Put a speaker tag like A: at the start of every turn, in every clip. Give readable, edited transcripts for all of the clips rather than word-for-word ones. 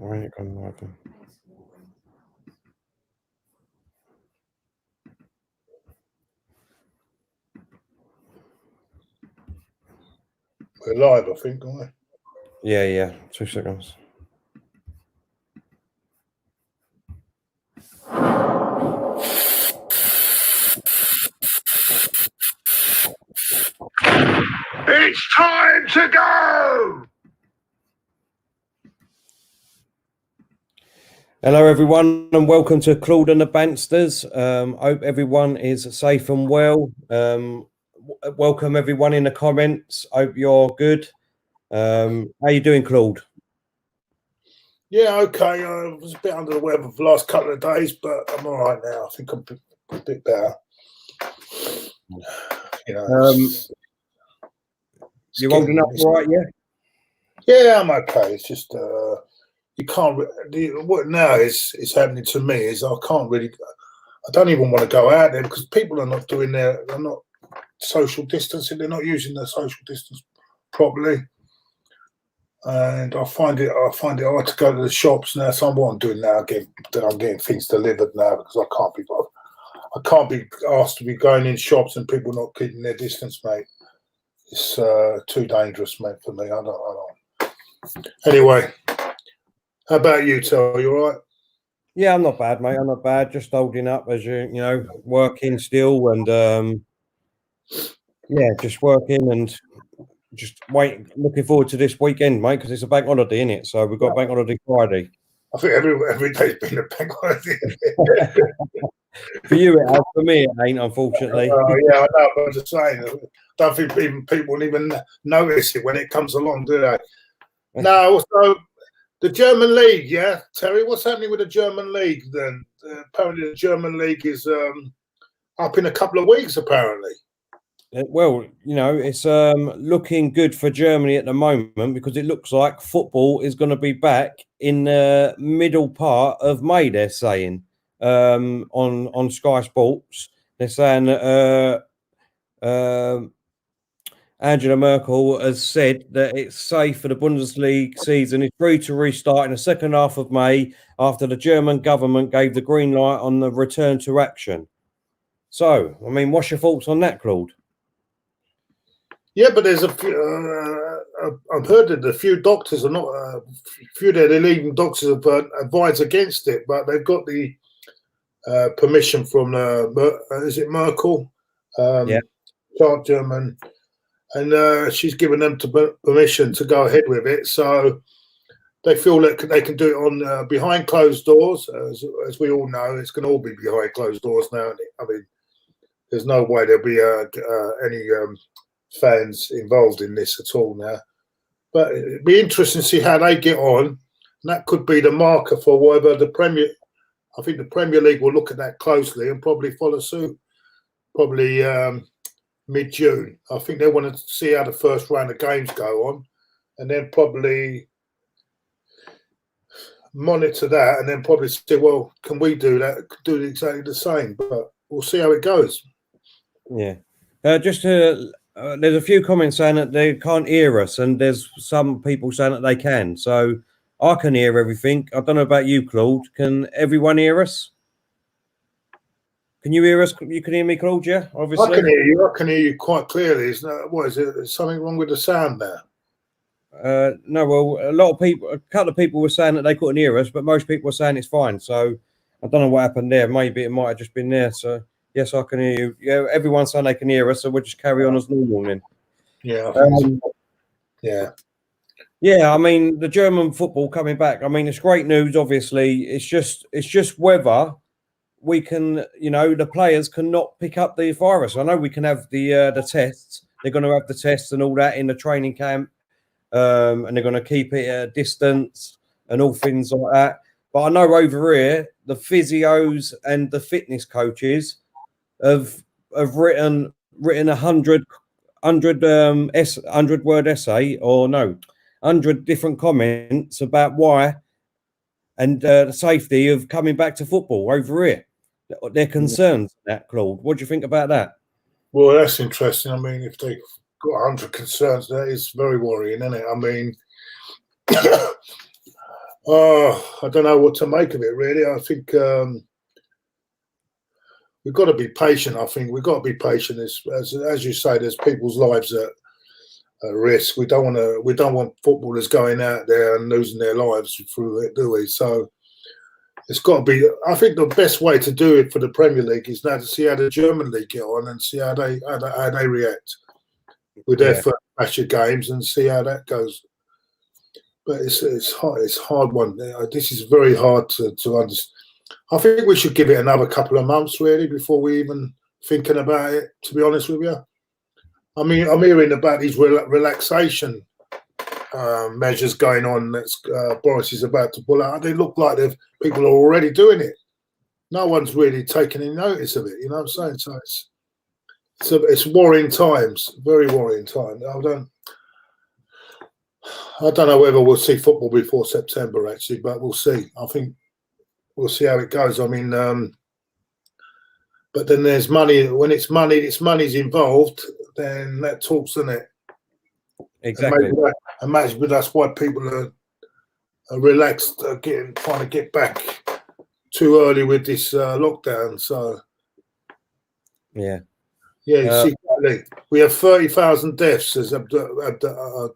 A: Why ain't it gone live then?
B: We're live, I think, aren't we?
A: Yeah. 2 seconds.
B: It's time to go!
A: Hello, everyone, and welcome to Claude and the Banstas. Hope everyone is safe and well. Welcome everyone in the comments. Hope you're good. How you doing, Claude?
B: Yeah, okay. I was a bit under the weather for the last couple of days, but I'm all right now. I think I'm a bit better. You know,
A: you're holding up all right, yeah?
B: Yeah, I'm okay. It's just you can't. What now is happening to me is I can't really. I don't even want to go out there because people are not doing they're not social distancing. They're not using their social distance properly. And I find it hard to go to the shops now. So what I'm doing now, I'm getting things delivered now because I can't be asked to be going in shops and people not keeping their distance, mate. It's too dangerous, mate, for me. I don't. Anyway, how about you, Tel? You all right?
A: Yeah, I'm not bad, mate. I'm not bad. Just holding up as you know, working still, and just working and. Just looking forward to this weekend, mate, because it's a bank holiday, isn't it? So we've got bank holiday Friday.
B: I think every day's been a bank holiday.
A: For you, it has. For me, it ain't, unfortunately.
B: Yeah, I know. But I'm just saying, I don't think people even notice it when it comes along, do they? No. So the German league, yeah, Terry. What's happening with the German league? Then apparently the German league is up in a couple of weeks. Apparently.
A: Well, you know, it's looking good for Germany at the moment because it looks like football is going to be back in the middle part of May. They're saying on Sky Sports, they're saying that Angela Merkel has said that it's safe for the Bundesliga season. It's free to restart in the second half of May after the German government gave the green light on the return to action. So, I mean, what's your thoughts on that, Claude?
B: Yeah, but there's a few. I've heard that a few doctors are not. A few of the leading doctors have advised against it, but they've got the permission from is it Merkel?
A: Yeah,
B: German, and she's given them permission to go ahead with it. So they feel that they can do it on behind closed doors. As we all know, it's going to all be behind closed doors now. I mean, there's no way there'll be any fans involved in this at all now. But it'd be interesting to see how they get on. And that could be the marker for whether the Premier. I think the Premier League will look at that closely and probably follow suit. Probably mid-June. I think they want to see how the first round of games go on, and then probably monitor that, and then probably say, well, can we do that? Do exactly the same, but we'll see how it goes.
A: Yeah. There's a few comments saying that they can't hear us, and there's some people saying that they can. So I can hear everything. I don't know about you, Claude. Can everyone hear us? Can you hear us? You can hear me, Claude, yeah? Obviously.
B: I can hear you. I can hear you quite clearly. What is it? Is something wrong with the sound there?
A: No, well, a couple of people were saying that they couldn't hear us, but most people were saying it's fine. So I don't know what happened there. Maybe it might have just been there. So yes, I can hear you. Yeah, everyone's saying they can hear us, so we'll just carry on as normal then.
B: Yeah. Yeah.
A: Yeah, I mean, the German football coming back. I mean, it's great news. Obviously, it's just whether we can, you know, the players cannot pick up the virus. I know we can have the tests. They're going to have the tests and all that in the training camp, and they're going to keep it at a distance and all things like that. But I know over here, the physios and the fitness coaches have written 100 word essay, or no, 100 different comments about why and the safety of coming back to football over here. Their concerns, that, Claude. What do you think about that?
B: Well, that's interesting. I mean, if they've got 100 concerns, that is very worrying, isn't it? I mean, Oh, I don't know what to make of it, really. I think we've got to be patient. I think we've got to be patient. As you say, there's people's lives at risk. We don't want footballers going out there and losing their lives through it, do we? So it's got to be. I think the best way to do it for the Premier League is now to see how the German league get on and see how they react with their first batch of games and see how that goes. But it's hard. It's a hard one. This is very hard to understand. I think we should give it another couple of months really before we even thinking about it. To be honest with you, I mean, I'm hearing about these relaxation measures going on that Boris is about to pull out. They look like people are already doing it. No one's really taking any notice of it. You know what I'm saying? So it's worrying times, very worrying times. I don't know whether we'll see football before September actually, but we'll see. I think we'll see how it goes. I mean, but then there's money. When it's money's involved, then that talks, isn't it?
A: Exactly.
B: And maybe that's why people are relaxed, trying to get back too early with this lockdown. So,
A: yeah.
B: See, we have 30,000 deaths, says Abdullah.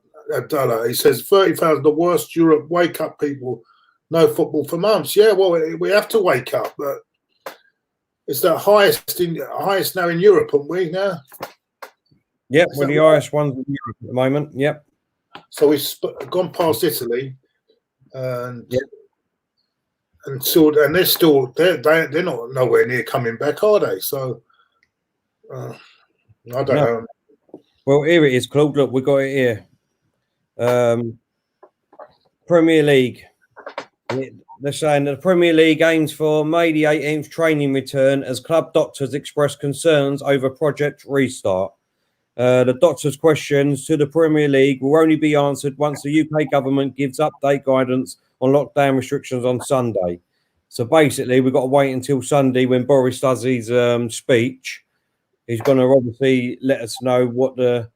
B: He says 30,000, the worst Europe. Wake up, people. No football for months. Yeah, well, we have to wake up, but it's the highest now in Europe, aren't we now?
A: Yep, we're the highest ones in Europe at the moment. Yep.
B: So we've gone past Italy, and they're still they're not nowhere near coming back, are they? So I don't know.
A: Well, here it is, Claude. Look, we got it here. Premier League. They're saying that the Premier League aims for May the 18th training return as club doctors express concerns over project restart. The doctors' questions to the Premier League will only be answered once the UK government gives update guidance on lockdown restrictions on Sunday. So basically, we've got to wait until Sunday when Boris does his speech. He's going to obviously let us know what the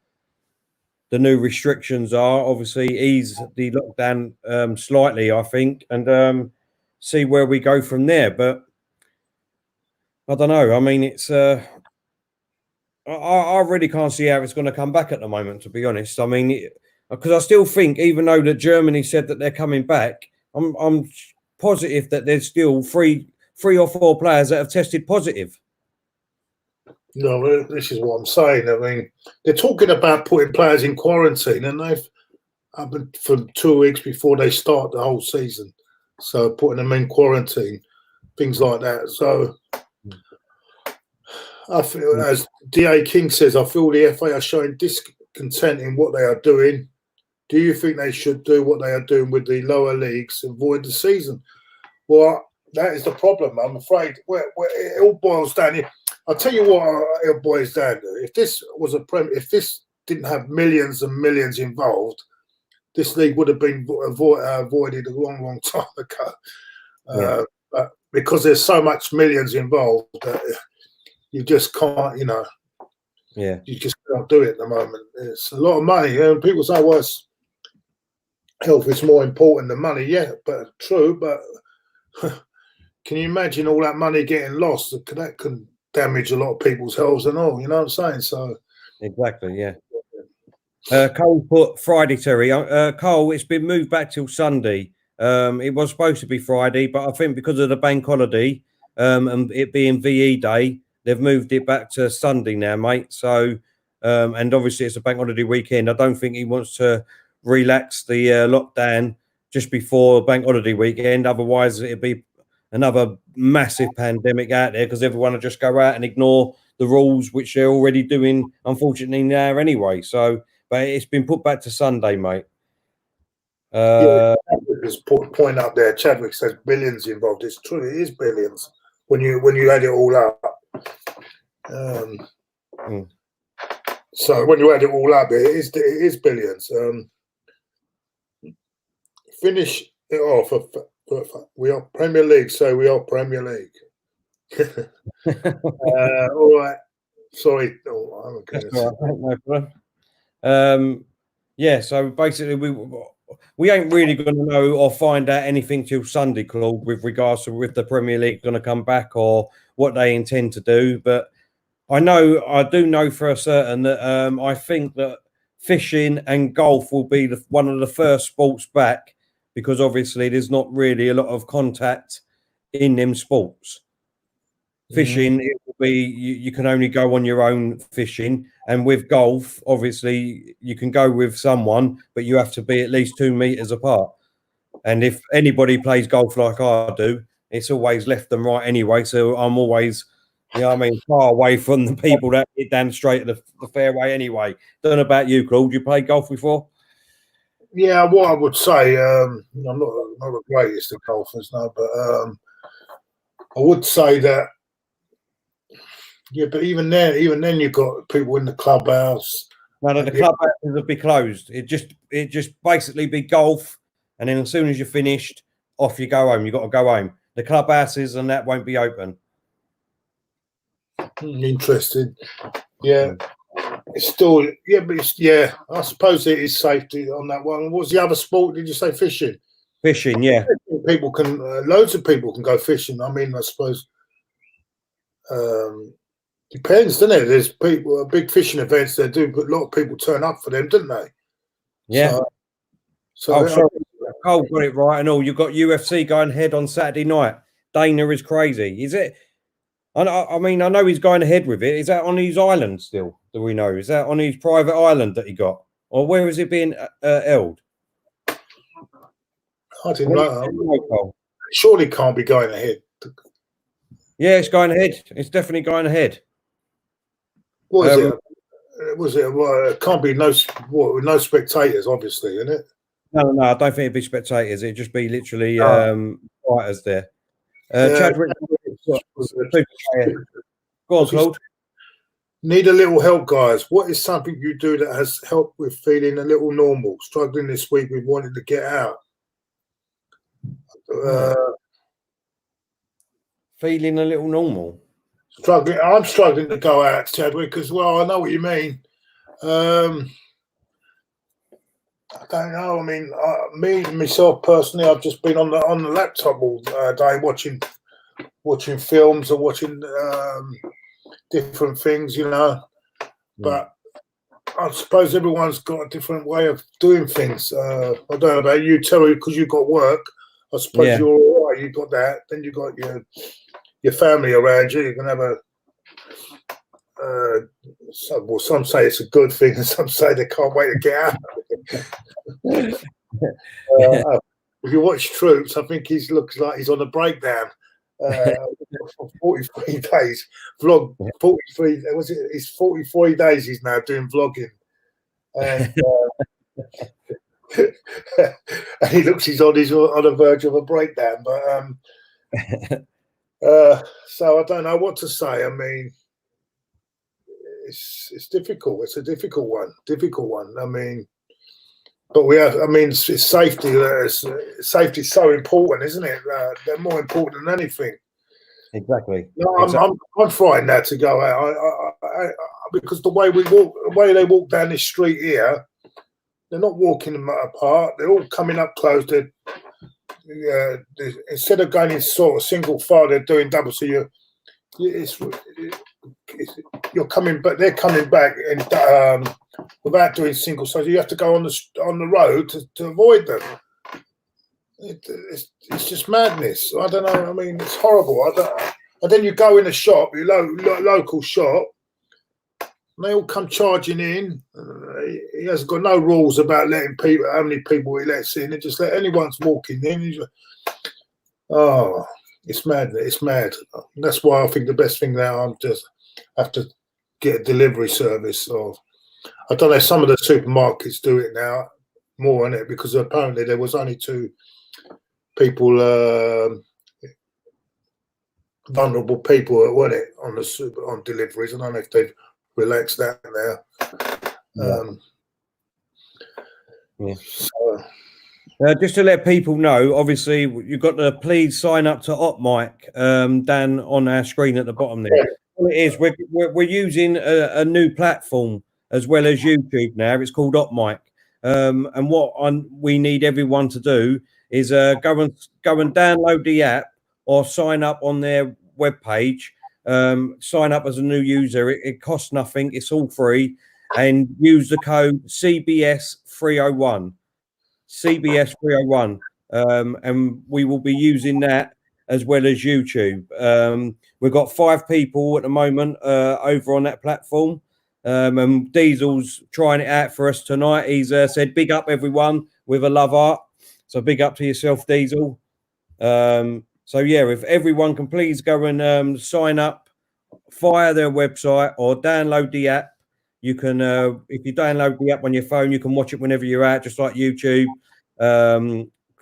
A: new restrictions are. Obviously, ease the lockdown slightly, I think, and see where we go from there. But I don't know. I mean, it's I really can't see how it's going to come back at the moment, to be honest. I mean, because I still think, even though that Germany said that they're coming back, I'm positive that there's still three or four players that have tested positive.
B: No, this is what I'm saying. I mean, they're talking about putting players in quarantine, and they've happened for 2 weeks before they start the whole season. So putting them in quarantine, things like that. So I feel, as D.A. King says, I feel the FA are showing discontent in what they are doing. Do you think they should do what they are doing with the lower leagues and void the season? Well, that is the problem. I'm afraid it all boils down here. I'll tell you what it boils down to. If this was if this didn't have millions and millions involved, this league would have been avoided a long, long time ago. But because there's so much millions involved, you just can't, you just can't do it at the moment. It's a lot of money. And people say, well, health is more important than money. Yeah, but true. But can you imagine all that money getting lost? That can damage a lot of people's health and all. You know what I'm saying? So
A: exactly, yeah. Cole put Friday, Terry. Cole, it's been moved back till Sunday. It was supposed to be Friday, but I think because of the bank holiday and it being VE Day, they've moved it back to Sunday now, mate. So, and obviously it's a bank holiday weekend. I don't think he wants to relax the lockdown just before bank holiday weekend. Otherwise, it'd be another massive pandemic out there because everyone will just go out and ignore the rules, which they're already doing, unfortunately, now anyway. So, but it's been put back to Sunday, mate.
B: Just point up there. Chadwick says billions involved. It's true. It is billions when you add it all up. So when you add it all up, it is billions. Finish it off. We are Premier League, so we are Premier League. All right. Sorry. Oh,
A: yeah, so basically we ain't really going to know or find out anything till Sunday, Claude, with regards to if the Premier League going to come back or what they intend to do. But I do know for a certain that I think that fishing and golf will be one of the first sports back, because obviously there's not really a lot of contact in them sports. Fishing, it will be you can only go on your own fishing, and with golf, obviously you can go with someone, but you have to be at least 2 meters apart. And if anybody plays golf like I do, it's always left and right anyway. So I'm always, far away from the people that hit down straight at the fairway anyway. Don't know about you, Claude. You played golf before?
B: Yeah, what I would say, I'm not the greatest of golfers, no, but I would say that. Yeah, but even then, you've got people in the clubhouse.
A: No, the clubhouses would be closed. It just basically be golf, and then as soon as you're finished, off you go home. You got to go home. The clubhouses and that won't be open.
B: Interesting. Yeah, it's still but I suppose it is safety on that one. What was the other sport? Did you say fishing?
A: Fishing, yeah.
B: People can, loads of people can go fishing. I mean, I suppose. Depends, doesn't it? There's people, big fishing events they do, but a lot of people turn up for them, don't they?
A: Yeah. Sorry. Cole got it right and all. You've got UFC going ahead on Saturday night. Dana is crazy. Is it? I mean, I know he's going ahead with it. Is that on his island still? Do we know? Is that on his private island that he got? Or where is it being held?
B: I didn't know. Surely can't be going ahead.
A: Yeah, it's going ahead. It's definitely going ahead.
B: What is it? Was it? Well, it can't be no spectators, obviously, isn't it?
A: No. I don't think it'd be spectators. It'd just be literally fighters there. Chadwick. Go on, Claude.
B: Need a little help, guys. What is something you do that has helped with feeling a little normal? Struggling this week with wanting to get out.
A: Feeling a little normal.
B: I'm struggling to go out, Chadwick, as well. I know what you mean. I don't know. I mean, myself personally, I've just been on the laptop all day watching films or watching different things, But I suppose everyone's got a different way of doing things. I don't know about you, Terry, because you've got work. I suppose you're all right. You've got that. Then you've got your family around you. You can have some say it's a good thing, and some say they can't wait to get out. If you watch Troops, I think he looks like he's on a breakdown. For 43 days, vlog 43. Was it? It's 43 days. He's now doing vlogging, and and he looks he's on the verge of a breakdown. But so I don't know what to say. I mean, it's difficult. It's a difficult one. I mean, but it's safety. Safety is so important, isn't it? They're more important than anything.
A: Exactly.
B: No, I'm frightened now to go out. I because the way they walk down this street here, they're not walking them apart. They're all coming up close. Instead of going in sort of single file, they're doing double. So you're coming back. They're coming back and without doing single. So you have to go on the road to avoid them. It's just madness. I don't know. I mean, it's horrible. And then you go in a shop, your local shop, and they all come charging in. He hasn't got no rules about letting people, how many people he lets in. They just let anyone's walking in. It's mad. It's mad. That's why I think the best thing now, I'm just have to get a delivery service. Or I don't know. Some of the supermarkets do it now more on it because apparently there was only 2 people, vulnerable people, weren't it, on deliveries? I don't know if they've relaxed that now. Just
A: to let people know, obviously you've got to please sign up to OpMic down on our screen at the bottom there. What it is, we're using a new platform as well as YouTube now. It's called OpMic. And what we need everyone to do is go and download the app or sign up on their webpage. Sign up as a new user. It costs nothing. It's all free, and use the code CBS 301. CBS 301, and we will be using that as well as YouTube. We've got 5 people at the moment over on that platform, and Diesel's trying it out for us tonight. He's said, "Big up everyone with a love art." So big up to yourself, Diesel. So yeah, if everyone can please go and sign up via their website or download the app. You can, if you download the app on your phone, you can watch it whenever you're out, just like YouTube.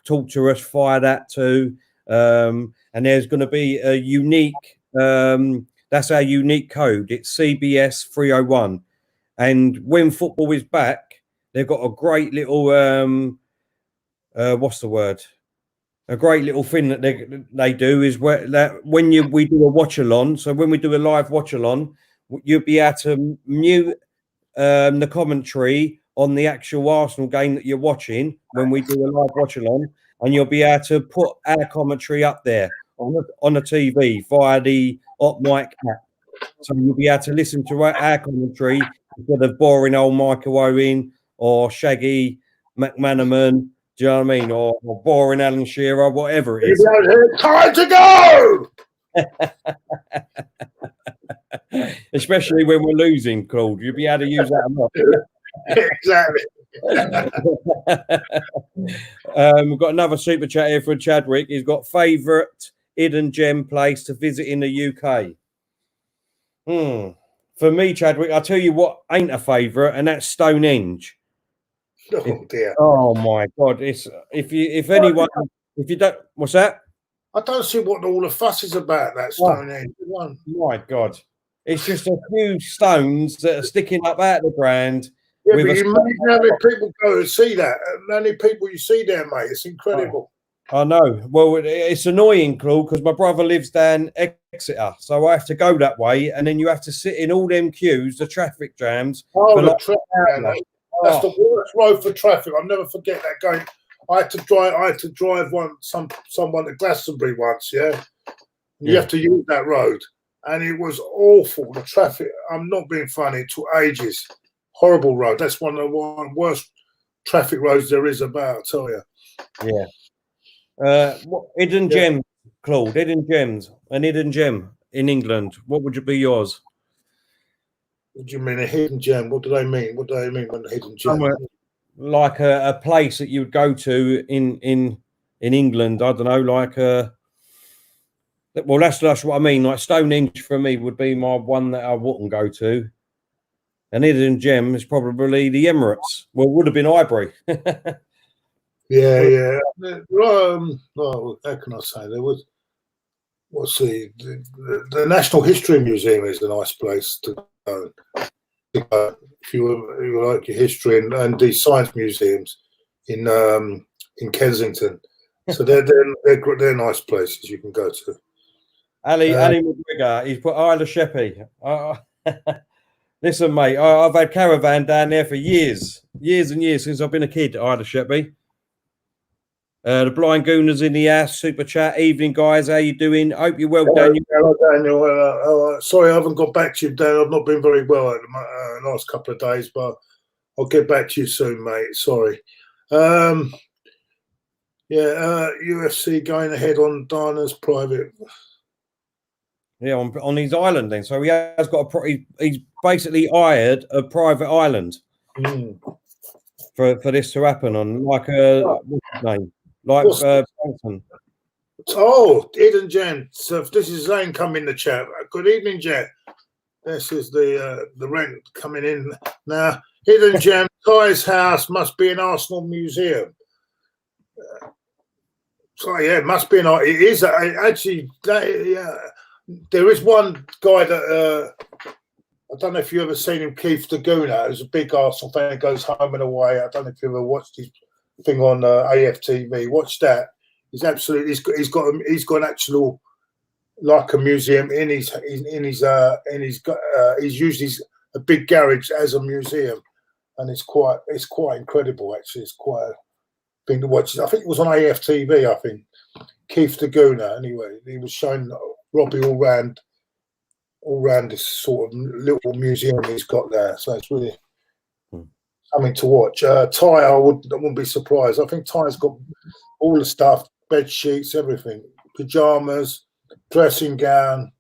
A: Talk to us via that too. And there's going to be a unique, that's our unique code. It's CBS 301. And when football is back, they've got a great little, what's the word? A great little thing that they do is when we do a watch along. So when we do a live watch along, you'll be able to mute the commentary on the actual Arsenal game that you're watching when we do a live watch along, and you'll be able to put our commentary up there on the TV via the Op Mic app. So you'll be able to listen to our commentary instead of boring old Michael Owen or Shaggy McManaman. Do you know what I mean? Or boring Alan Shearer, whatever it is.
B: Time to go!
A: Especially when we're losing, Claude. You'll be able to use that a lot.
B: Exactly.
A: We've got another super chat here from Chadwick. He's got favourite hidden gem place to visit in the UK. For me, Chadwick, I'll tell you what ain't a favourite, and that's Stonehenge.
B: Oh dear.
A: Oh my God. It's if you don't, what's that?
B: I don't see what all the fuss is about, that Stonehenge one.
A: My God. It's just a few stones that are sticking up out of the ground.
B: Yeah, but you imagine how many people go to see that. How many people you see there, mate? It's incredible.
A: I know. Well, it's annoying, Claude, because my brother lives down Exeter, so I have to go that way, and then you have to sit in all them queues, the traffic jams.
B: Oh, the traffic jam. That's the worst road for traffic. I'll never forget that going. I had to drive someone to Glastonbury once. Yeah, you have to use that road, and it was awful. The traffic. I'm not being funny. It took ages. Horrible road. That's one of the worst traffic roads there is about. I tell you.
A: Yeah. Hidden gem, Claude. Hidden gems. An hidden gem in England. What would be yours?
B: What do you mean a hidden gem? What do they mean? What do they mean when a hidden gem?
A: Somewhere like a place that you would go to in England. I don't know, like well, that's what I mean. Like Stonehenge for me would be my one that I wouldn't go to. An hidden gem is probably the Emirates. Well, it would have been Highbury.
B: Yeah. Well, how can I say? There was. What's the National History Museum is a nice place to go. If you like your history and the science museums in Kensington, so they're nice places you can go to.
A: Ali McGregor, he's put Isla Sheppey. Listen, mate, I've had Caravan down there for years and years since I've been a kid. Isla Sheppey. The blind Gooners in the house, super chat. Evening, guys. How you doing? Hope you're well, Daniel.
B: Hello, Daniel. Sorry, I haven't got back to you, Dan. I've not been very well at the last couple of days, but I'll get back to you soon, mate. Sorry. UFC going ahead on Dana's private.
A: Yeah, on his island then. So he has got he's basically hired a private island for this to happen on, like what's his name? Like
B: Hidden Jen. So this is Zane coming in the chat. Good evening, Jen. This is the rent coming in now. Hidden Gem. Ty's house must be an Arsenal museum. So yeah, it must be an. It is actually. There is one guy that I don't know if you ever seen him, Keith the Gooner, who's a big Arsenal fan, goes home and away. I don't know if you ever watched his thing on AFTV. Watch that. He's absolutely. He's got an actual like a museum in his. He's used a big garage as a museum. and it's quite incredible. Actually, it's quite a thing to watch. I think it was on AFTV. I think Keith the Gooner. Anyway, he was showing Robbie all round this sort of little museum he's got there. So it's really something to watch. Ty, I wouldn't be surprised. I think Ty's got all the stuff, bed sheets, everything, pajamas, dressing gown,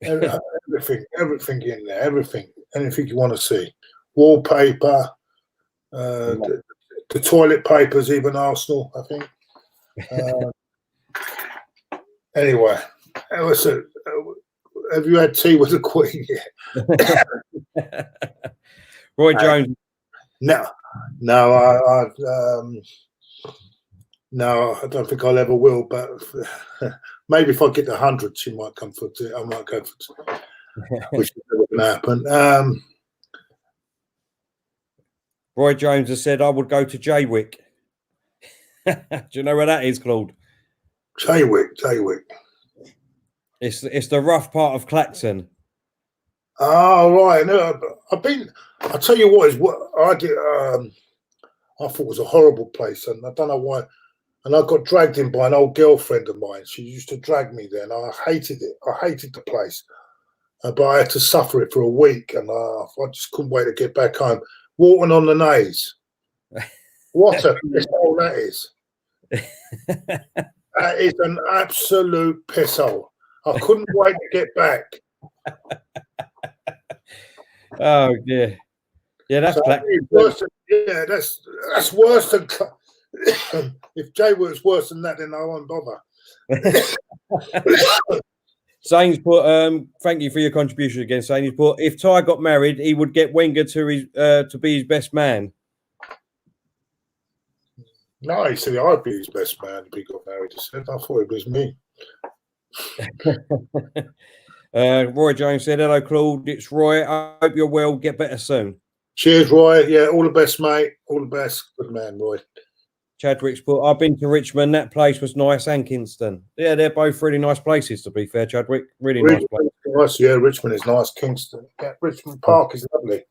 B: everything in there, anything you want to see. Wallpaper, the toilet papers, even Arsenal, I think. Anyway, have you had tea with the Queen yet?
A: Roy Jones.
B: No, I don't think I'll ever will. But maybe if I get to 100, she might come for tea. I might go for tea, which is never going to happen.
A: Roy Jones has said I would go to Jaywick. Do you know where that is, Claude?
B: Jaywick.
A: It's the rough part of Claxon.
B: Oh right, no, I've been. I'll tell you what I did. I thought it was a horrible place, and I don't know why. And I got dragged in by an old girlfriend of mine. She used to drag me there, and I hated it. I hated the place, but I had to suffer it for a week, and I just couldn't wait to get back home. Walking on the Naze. What a pisshole that is! That is an absolute pisshole. I couldn't wait to get back.
A: Oh dear. Yeah, that's
B: worse than, that's worse than if Jaywick's worse than that, then I won't bother.
A: Zane's put thank you for your contribution again. Zane, he's put if Ty got married, he would get Wenger to be his best man.
B: No, he said I'd be his best man if he got married. He said I thought it was me.
A: Roy Jones said, hello, Claude. It's Roy. I hope you're well. Get better soon.
B: Cheers, Roy. Yeah, all the best, mate. All the best. Good man, Roy.
A: Chadwick's put, I've been to Richmond. That place was nice, and Kingston. Yeah, they're both really nice places, to be fair, Chadwick. Really nice place.
B: Nice, yeah, Richmond is nice. Kingston. Yeah, Richmond Park is lovely.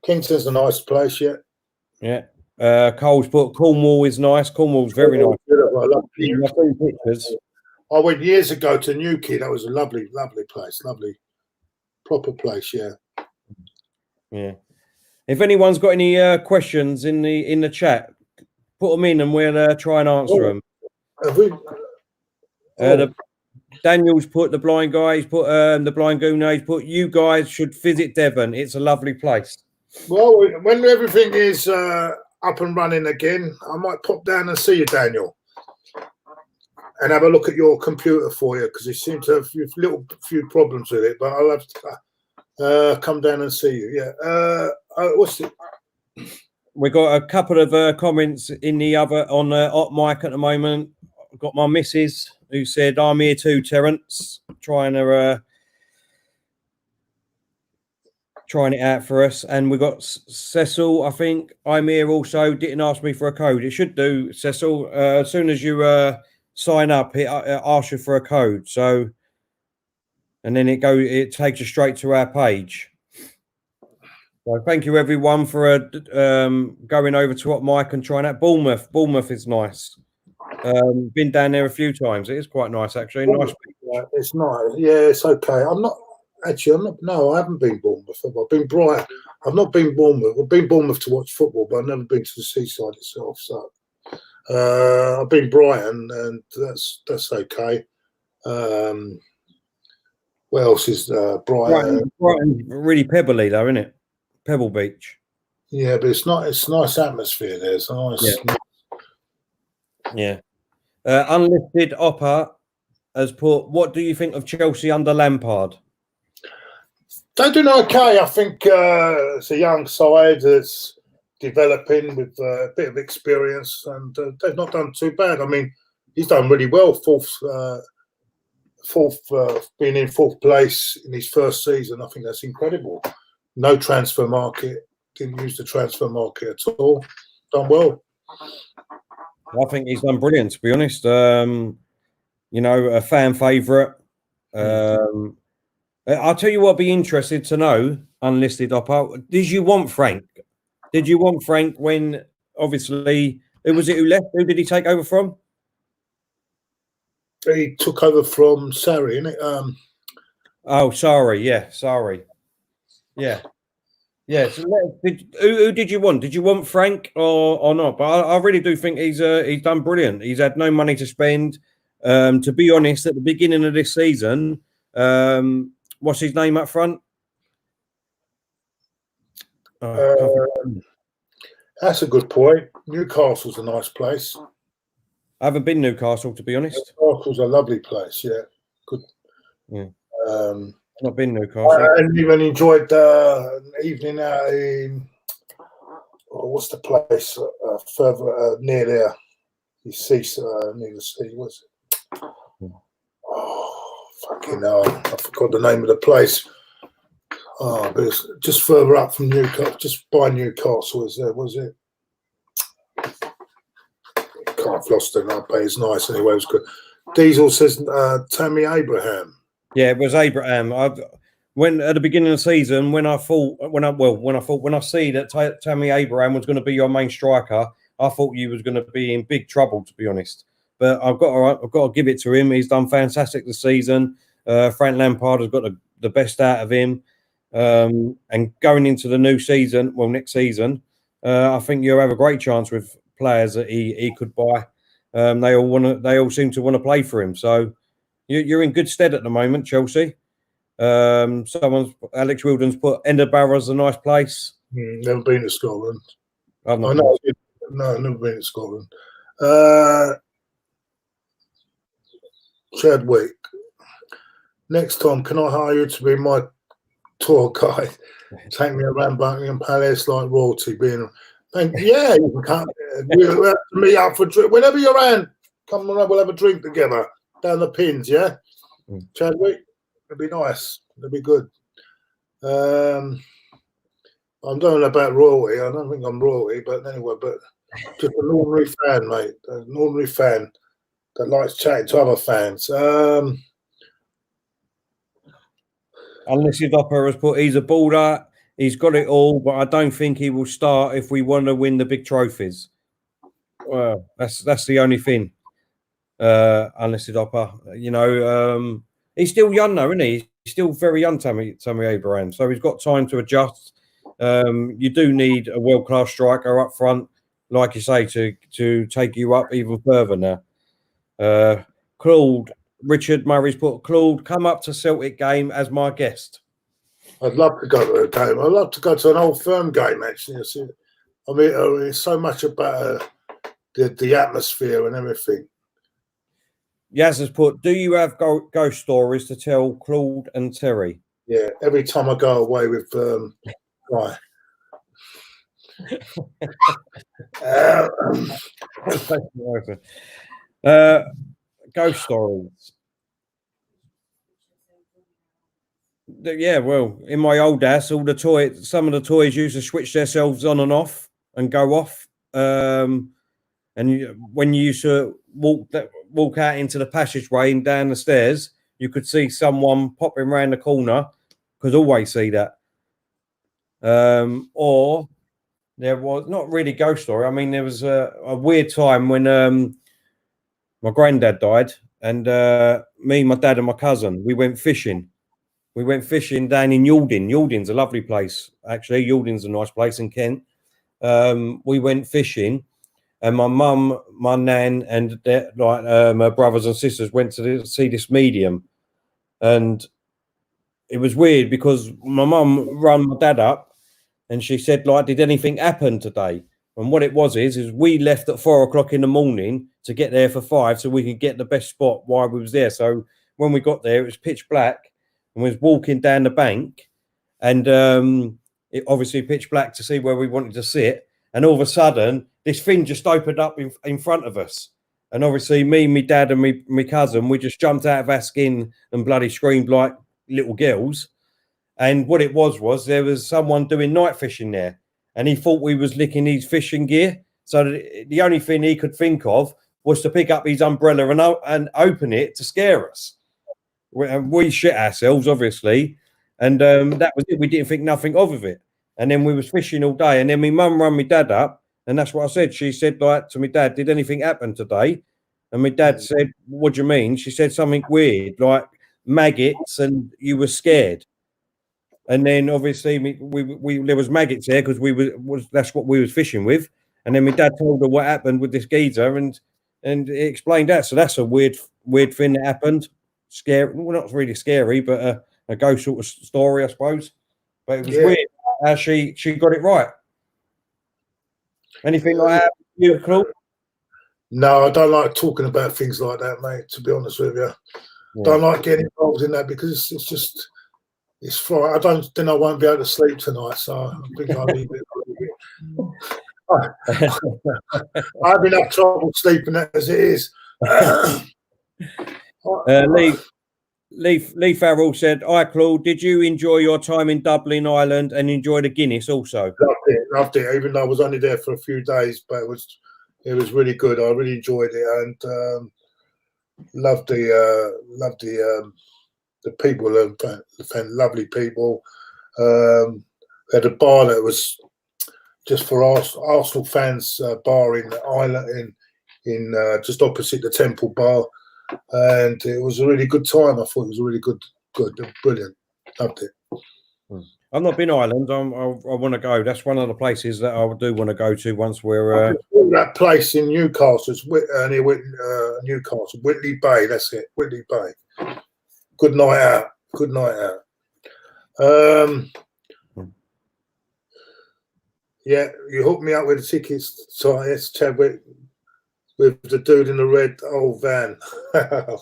B: Kingston's a nice place, yeah.
A: Yeah. Cole's put, Cornwall is nice. Cornwall's very nice.
B: Pictures. I went years ago to Newquay. That was a lovely, lovely place. Lovely, proper place. Yeah.
A: Yeah. If anyone's got any questions in the chat, put them in and we'll try and answer them.
B: Have we?
A: Daniel's put the blind guy. He's put the blind Gooner. He's put you guys should visit Devon. It's a lovely place.
B: Well, when everything is up and running again, I might pop down and see you, Daniel, and have a look at your computer for you because you seem to have a few problems with it. But I'll have to come down and see you. Yeah. What's it?
A: We got a couple of comments in the other on hot mic at the moment. I've got my missus who said, "I'm here too, Terence," trying it out for us. And we got Cecil, I think, I'm here also, didn't ask me for a code. It should do, Cecil. As soon as you sign up, it asks you for a code. So, and then it takes you straight to our page. So thank you everyone for going over to what Mike and trying out Bournemouth. Bournemouth is nice. Been down there a few times. It is quite nice actually. Nice.
B: It's nice. Yeah, it's okay. No, I haven't been Bournemouth. I've been Brighton. I've not been Bournemouth. I've been Bournemouth to watch football, but I've never been to the seaside itself. So I've been Brighton, and that's okay. What else is Brighton?
A: Brighton's really pebbly though, isn't it? Pebble Beach.
B: Yeah, but it's not. It's nice atmosphere there. It's nice.
A: Yeah. Unlifted Oppa has put, what do you think of Chelsea under Lampard?
B: They're doing okay. I think it's a young side that's developing with a bit of experience, and they've not done too bad. I mean, he's done really well. Being in fourth place in his first season, I think that's incredible. No transfer market. Didn't use the transfer market at all. Done well.
A: I think he's done brilliant, to be honest. A fan favourite. I'll tell you what, I'd be interested to know unlisted oppo. Did you want Frank? Did you want Frank when obviously who was it who left? Who did he take over from?
B: He took over from Sarri, innit?
A: Oh, sorry. Yeah, sorry. Yeah. Yeah. So who did you want? Did you want Frank or not? But I really do think he's done brilliant. He's had no money to spend. To be honest, at the beginning of this season, what's his name up front?
B: That's a good point. Newcastle's a nice place.
A: I haven't been Newcastle, to be honest.
B: Newcastle's a lovely place, yeah. Good.
A: Yeah. Not been Newcastle.
B: And even enjoyed the evening out in what's the place further near there? You see, near the sea, was it? Oh, fucking hell! I forgot the name of the place. Oh, but it's just further up from Newcastle, just by Newcastle, was it? I've lost it now, but it's nice anyway. It was good. Diesel says Tammy Abraham.
A: Yeah, it was Abraham. When at the beginning of the season, when I see that Tammy Abraham was going to be your main striker, I thought you was going to be in big trouble, to be honest. But I've got to give it to him. He's done fantastic this season. Frank Lampard has got the best out of him. And going into the new season, next season, I think you'll have a great chance with players that he could buy. They all seem to want to play for him. So you're in good stead at the moment, Chelsea. Alex Wilden's put Ender Barrow's a nice place.
B: Never been to Scotland.
A: I've not
B: never been to Scotland. Chadwick, next time, can I hire you to be my tour guide? Take me around Buckingham Palace like royalty. Yeah, you can we'll have to meet up for a drink. Whenever you're around, come around, we'll have a drink together down the pins, yeah? Chadwick, it'd be nice. It'd be good. I'm knowing about royalty. I don't think I'm royalty, but anyway, just an ordinary fan, mate. An ordinary fan that likes chatting to other fans.
A: Unlisted Opera has put he's a baller. He's got it all, but I don't think he will start if we want to win the big trophies. Well, that's the only thing. Unlisted Opera, he's still young though, isn't he? He's still very young, Tammy Abraham. So he's got time to adjust. You do need a world-class striker up front, like you say, to take you up even further now. Claude, Richard Murray's put Claude, come up to Celtic game as my guest.
B: I'd love to go to a game. I'd love to go to an Old Firm game, actually. I mean, it's so much about the atmosphere and everything.
A: Yaz has put, do you have ghost stories to tell Claude and Terry?
B: Yeah, every time I go away with right.
A: Ghost stories. Yeah, well, in my old house, some of the toys used to switch themselves on and off and go off. And when you used to walk out into the passageway and down the stairs, you could see someone popping around the corner. Could always see that. Or there was not really ghost story. I mean, there was a weird time when my granddad died, and me, my dad, and my cousin, we went fishing. We went fishing down in Yalding. Yalding's a lovely place, actually. Yalding's a nice place in Kent. We went fishing, and my mum, my nan, and my brothers and sisters went to see this medium. And it was weird because my mum rang my dad up, and she said, did anything happen today? And what it was is we left at 4 o'clock in the morning to get there for 5 so we could get the best spot while we was there. So when we got there, it was pitch black. And we was walking down the bank, and it obviously pitch black to see where we wanted to sit. And all of a sudden, this thing just opened up in front of us. And obviously, me, my dad, and my cousin, we just jumped out of our skin and bloody screamed like little girls. And what it was there was someone doing night fishing there, and he thought we was licking his fishing gear. So the only thing he could think of was to pick up his umbrella and open it to scare us. We shit ourselves, obviously, And that was it. We didn't think nothing of it. And then we was fishing all day. And then my mum rang my dad up, and that's what I said. She said like to my dad, "Did anything happen today?" And my dad said, "What do you mean?" She said something weird, like maggots, and you were scared. And then obviously we there was maggots there because that's what we was fishing with. And then my dad told her what happened with this geezer, and he explained that. So that's a weird thing that happened. Scary, well, not really scary, but a ghost sort of story, I suppose. But it was weird how she got it right. Anything like that, you, Claude?
B: No, I don't like talking about things like that, mate. To be honest with you, don't like getting involved in that because it's just Friday. I don't. Then I won't be able to sleep tonight, so I think I'll leave it. I have enough trouble sleeping as it is.
A: Leif Farrell said, "Hi Claude, did you enjoy your time in Dublin, Ireland, and enjoy the Guinness also?"
B: Loved it. Even though I was only there for a few days, but it was really good. I really enjoyed it and loved the people. Lovely people. Had a bar that was just for Arsenal fans, bar in Ireland in just opposite the Temple Bar. And it was a really good time. I thought it was a really good, brilliant. Loved it.
A: I've not been to Ireland. I want to go. That's one of the places that I do want to go to once we're.
B: That place in Newcastle, near Newcastle, Whitley Bay. That's it, Whitley Bay. Good night out. Good night out. Yeah, you hooked me up with the tickets. So it's Chadwick. With the dude in the red old van.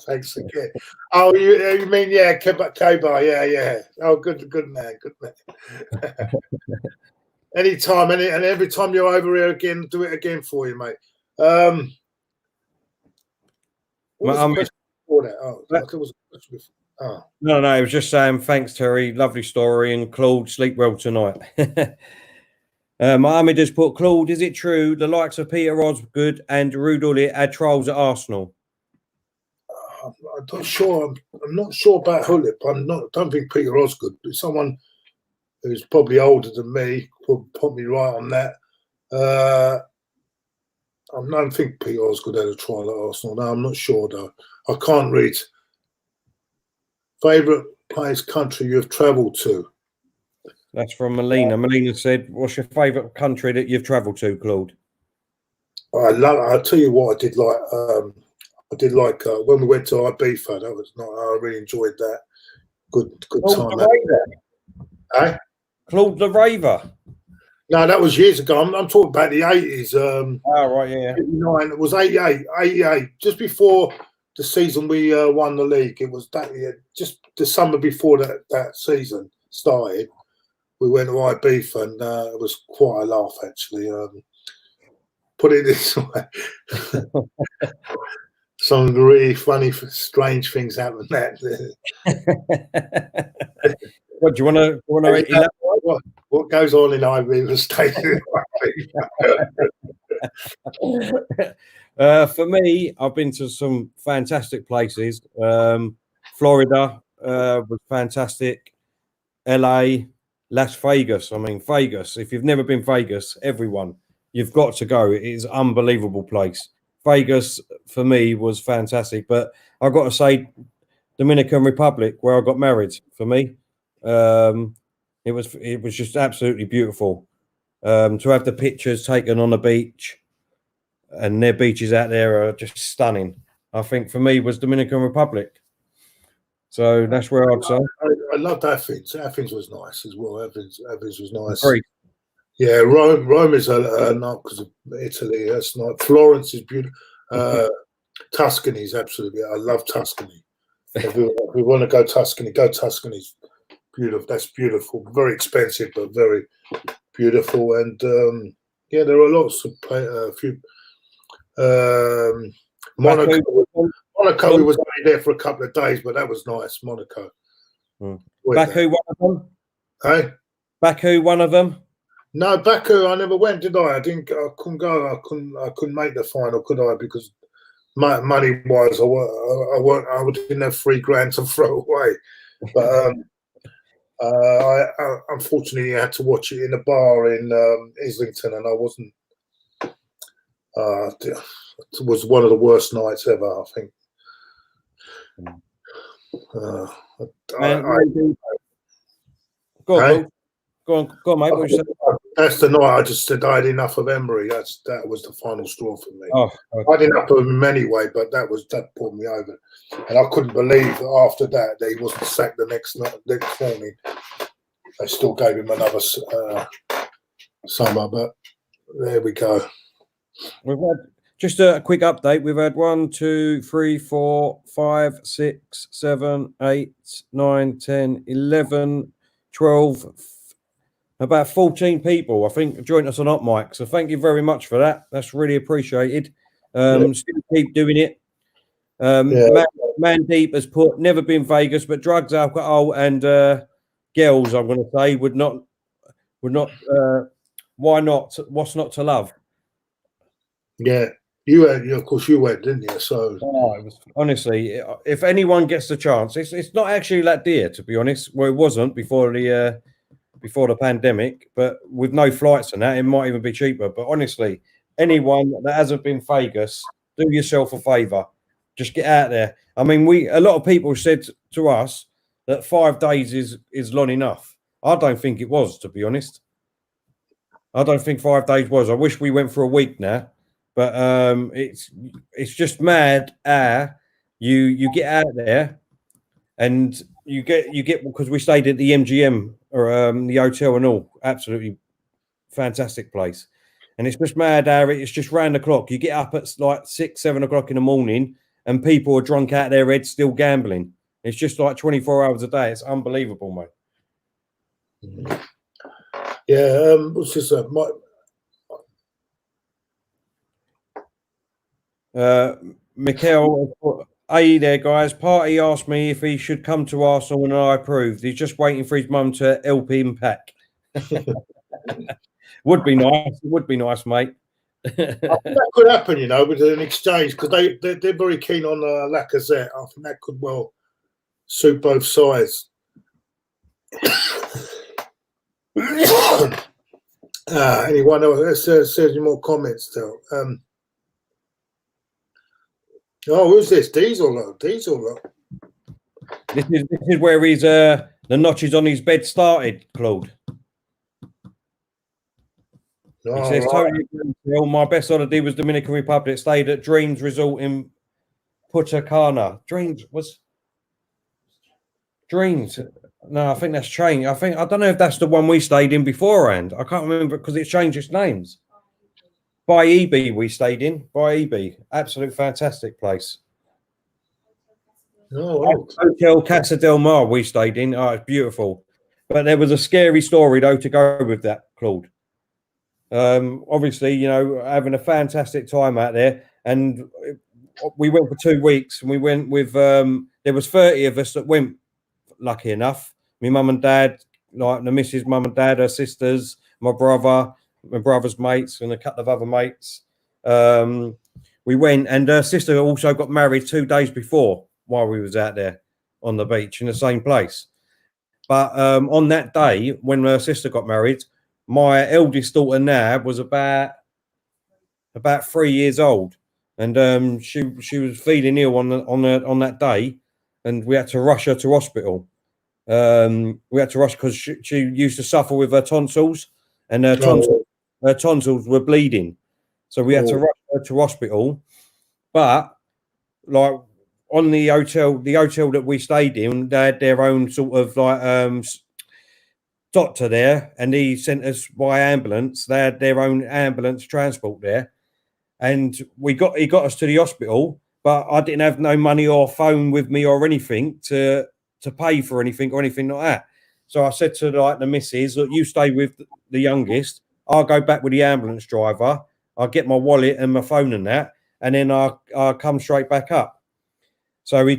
B: Thanks again. Oh, you mean, K-Bar, yeah. Oh, good man. Anytime, and every time you're over here again, do it again for you, mate. What was the question before that? Oh, it was a question before. Oh.
A: No, it was just saying, thanks, Terry. Lovely story, and Claude, sleep well tonight. Mohammed has put, Claude, is it true the likes of Peter Osgood and Ruud Gullit had trials at Arsenal?
B: I'm not sure. I'm not sure about Gullit. I don't think Peter Osgood, but someone who's probably older than me could put me right on that. I don't think Peter Osgood had a trial at Arsenal. No, I'm not sure though. I can't read. Favourite place, country you've travelled to?
A: That's from Melina. Melina said, "What's your favourite country that you've travelled to, Claude?"
B: I'll tell you what I did like. When we went to Ibiza. That was not. I really enjoyed that. Good
A: Claude
B: time.
A: Claude the Raver.
B: No, that was years ago. I'm talking about the 80s.
A: Right, yeah.
B: 89. It was 88. Just before the season we won the league. It was that year. Just the summer before that season started. We went to Ibiza and it was quite a laugh, actually. Put it this way. Some really funny, strange things happened there.
A: What do you want to
B: what goes on in Ibiza stays in
A: Ibiza. For me, I've been to some fantastic places. Florida was fantastic. LA. Las Vegas. I mean, Vegas. If you've never been Vegas, everyone, you've got to go. It is an unbelievable place. Vegas for me was fantastic, but I've got to say, Dominican Republic, where I got married, for me, it was just absolutely beautiful. To have the pictures taken on the beach, and their beaches out there are just stunning. I think for me was Dominican Republic. So that's where I'd say.
B: I loved Athens. Athens was nice as well. Athens was nice.
A: Great.
B: Yeah, Rome is not because of Italy. That's not. Florence is beautiful. Tuscany is absolutely. I love Tuscany. If we want to go Tuscany, go Tuscany. It's beautiful. That's beautiful. Very expensive, but very beautiful. And there are lots of Monaco, we was only there for a couple of days, but that was nice. Monaco.
A: Baku, one of them.
B: Hey,
A: Baku, one of them.
B: No, Baku, I never went, did I? I couldn't go. I couldn't make the final, could I? Because money wise, I didn't have $3,000 to throw away. But I unfortunately had to watch it in a bar in Islington, and I wasn't. It was one of the worst nights ever, I think.
A: Go on, mate. What you
B: that's the night I just said I had enough of Emery. That was the final straw for me.
A: Oh, okay.
B: I had enough of him anyway, but that pulled me over, and I couldn't believe after that he wasn't sacked the next morning. They still gave him another summer, but there we go.
A: We've had just a quick update. We've had 1, 2, 3, 4, 5, 6, 7, 8, 9, 10, 11, 12, about 14 people, I think, joined us on Hot Mic. So thank you very much for that. That's really appreciated. Still keep doing it. Man Deep has put, never been Vegas, but drugs, alcohol, and girls, I'm going to say, would not. Why not? What's not to love?
B: Yeah, of course, you went, didn't you? So,
A: it was, honestly, if anyone gets the chance, it's not actually that dear, to be honest. Well, it wasn't before the pandemic, but with no flights and that, it might even be cheaper. But honestly, anyone that hasn't been Vegas, do yourself a favour. Just get out there. I mean, a lot of people said to us that 5 days is long enough. I don't think it was, to be honest. I don't think 5 days was. I wish we went for a week now, but it's just mad. You get out there, and you get because we stayed at the MGM or the hotel and all. Absolutely fantastic place, and it's just mad. It's just round the clock. You get up at like 6, 7 o'clock in the morning, and people are drunk out their heads, still gambling. It's just like 24 hours a day. It's unbelievable, mate.
B: Yeah, what's this?
A: Mikel, hey there, guys. Party asked me if he should come to Arsenal, and I approved. He's just waiting for his mum to help him pack. Would be nice. It would be nice, mate.
B: I think that could happen, with an exchange, because they're very keen on Lacazette. I think that could well suit both sides. Anyone else? Let's see any more comments still. Who's this? Diesel.
A: This is where he's the notches on his bed started, Claude. He says, totally agree. My best holiday was Dominican Republic. Stayed at Dreams Resort in Punta Cana. Dreams. No, I think that's changed. I don't know if that's the one we stayed in beforehand. I can't remember because it's changed its names. By EB we stayed in. By EB. Absolute fantastic place. Hotel Casa del Mar we stayed in. Oh, it's beautiful. But there was a scary story though to go with that, Claude. Obviously, having a fantastic time out there, and we went for 2 weeks, and we went with there was 30 of us that went, lucky enough. My mum and dad, like the missus' mum and dad, her sisters, my brother's mates, and a couple of other mates. We went, and her sister also got married 2 days before while we was out there on the beach in the same place. But on that day, when her sister got married, my eldest daughter now was about 3 years old, and she was feeling ill on that day, and we had to rush her to hospital. We had to rush because she used to suffer with her tonsils, and her tonsils were bleeding, so we had to rush her to hospital. But like on the hotel that we stayed in, they had their own sort of like doctor there, and he sent us by ambulance. They had their own ambulance transport there, and he got us to the hospital. But I didn't have no money or phone with me or anything to pay for anything or anything like that. So I said to the missus, look, you stay with the youngest. I'll go back with the ambulance driver. I'll get my wallet and my phone and that, and then I'll come straight back up. So he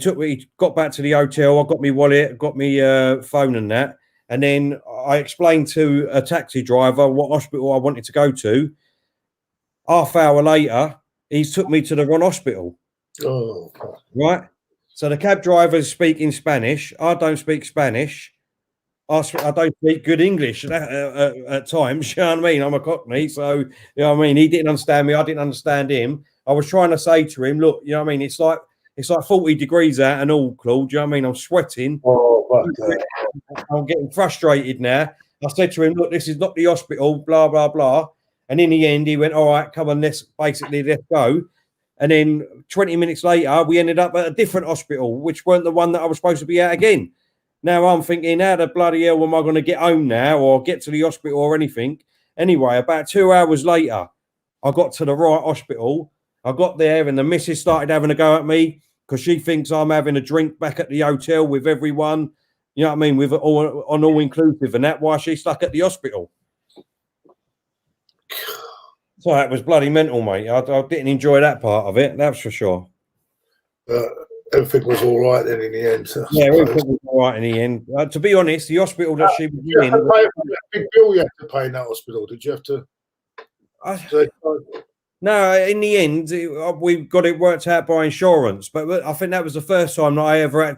A: got back to the hotel. I got my wallet, got my phone and that. And then I explained to a taxi driver what hospital I wanted to go to. Half hour later, he took me to the wrong hospital.
B: Oh,
A: right. So the cab driver is speaking Spanish. I don't speak Spanish. I don't speak good English at times. You know what I mean? I'm a Cockney, so you know what I mean. He didn't understand me. I didn't understand him. I was trying to say to him, look, you know what I mean. It's like 40 degrees out and all, Claude. You know what I mean? I'm sweating.
B: Oh, fuck that.
A: I'm getting frustrated now. I said to him, look, this is not the hospital. Blah blah blah. And in the end, he went, all right, come on, let's go. And then 20 minutes later, we ended up at a different hospital, which weren't the one that I was supposed to be at again. Now I'm thinking, how the bloody hell am I going to get home now or get to the hospital or anything? Anyway, about 2 hours later, I got to the right hospital. I got there and the missus started having a go at me because she thinks I'm having a drink back at the hotel with everyone. You know what I mean? With all inclusive, and that's why she's stuck at the hospital. So that was bloody mental, mate. I didn't enjoy that part of it. That's for sure.
B: Everything was all right then in the end.
A: Yeah, everything was all right in the end. To be honest, the hospital that she was in.
B: Big bill you had to pay in that hospital. Did you have to?
A: No, in the end, we got it worked out by insurance. But I think that was the first time that I ever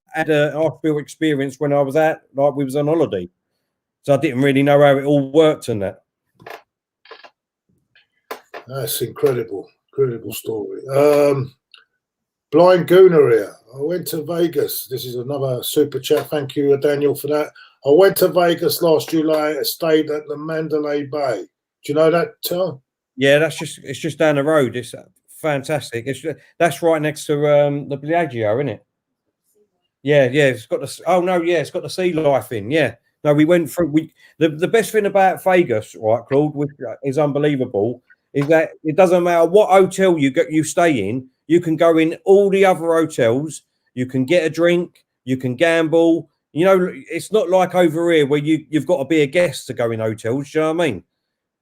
A: had a hospital experience when I was we was on holiday. So I didn't really know how it all worked and that.
B: That's incredible story. Blind Gooner here. I went to Vegas. This is another super chat. Thank you, Daniel, for that. I went to Vegas last July. I stayed at the Mandalay Bay. Do you know that?
A: Yeah, it's just down the road. It's fantastic. That's right next to the Bellagio, isn't it? Yeah. It's got it's got the sea life in. Yeah. No, we went through. The best thing about Vegas, right, Claude, which is unbelievable, is that it doesn't matter what hotel you stay in. You can go in all the other hotels. You can get a drink. You can gamble. You know, it's not like over here where you've got to be a guest to go in hotels. Do you know what I mean?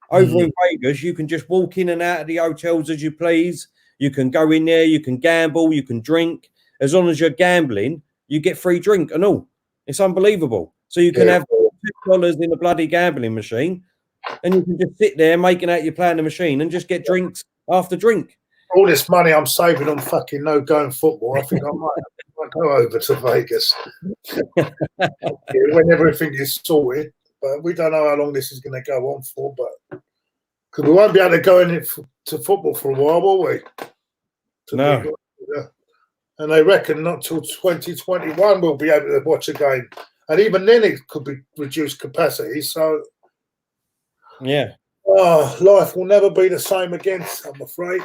A: Over in Vegas, you can just walk in and out of the hotels as you please. You can go in there. You can gamble. You can drink. As long as you're gambling, you get free drink and all. It's unbelievable. So you can have $2 in a bloody gambling machine, and you can just sit there making out you're playing the machine and just get drinks after drink.
B: All this money I'm saving on fucking no-going football, I think I might go over to Vegas when everything is sorted. But we don't know how long this is going to go on for. But because we won't be able to go to football for a while, will we?
A: No.
B: And they reckon not till 2021 we'll be able to watch a game. And even then it could be reduced capacity. So,
A: yeah.
B: Oh, life will never be the same again, I'm afraid.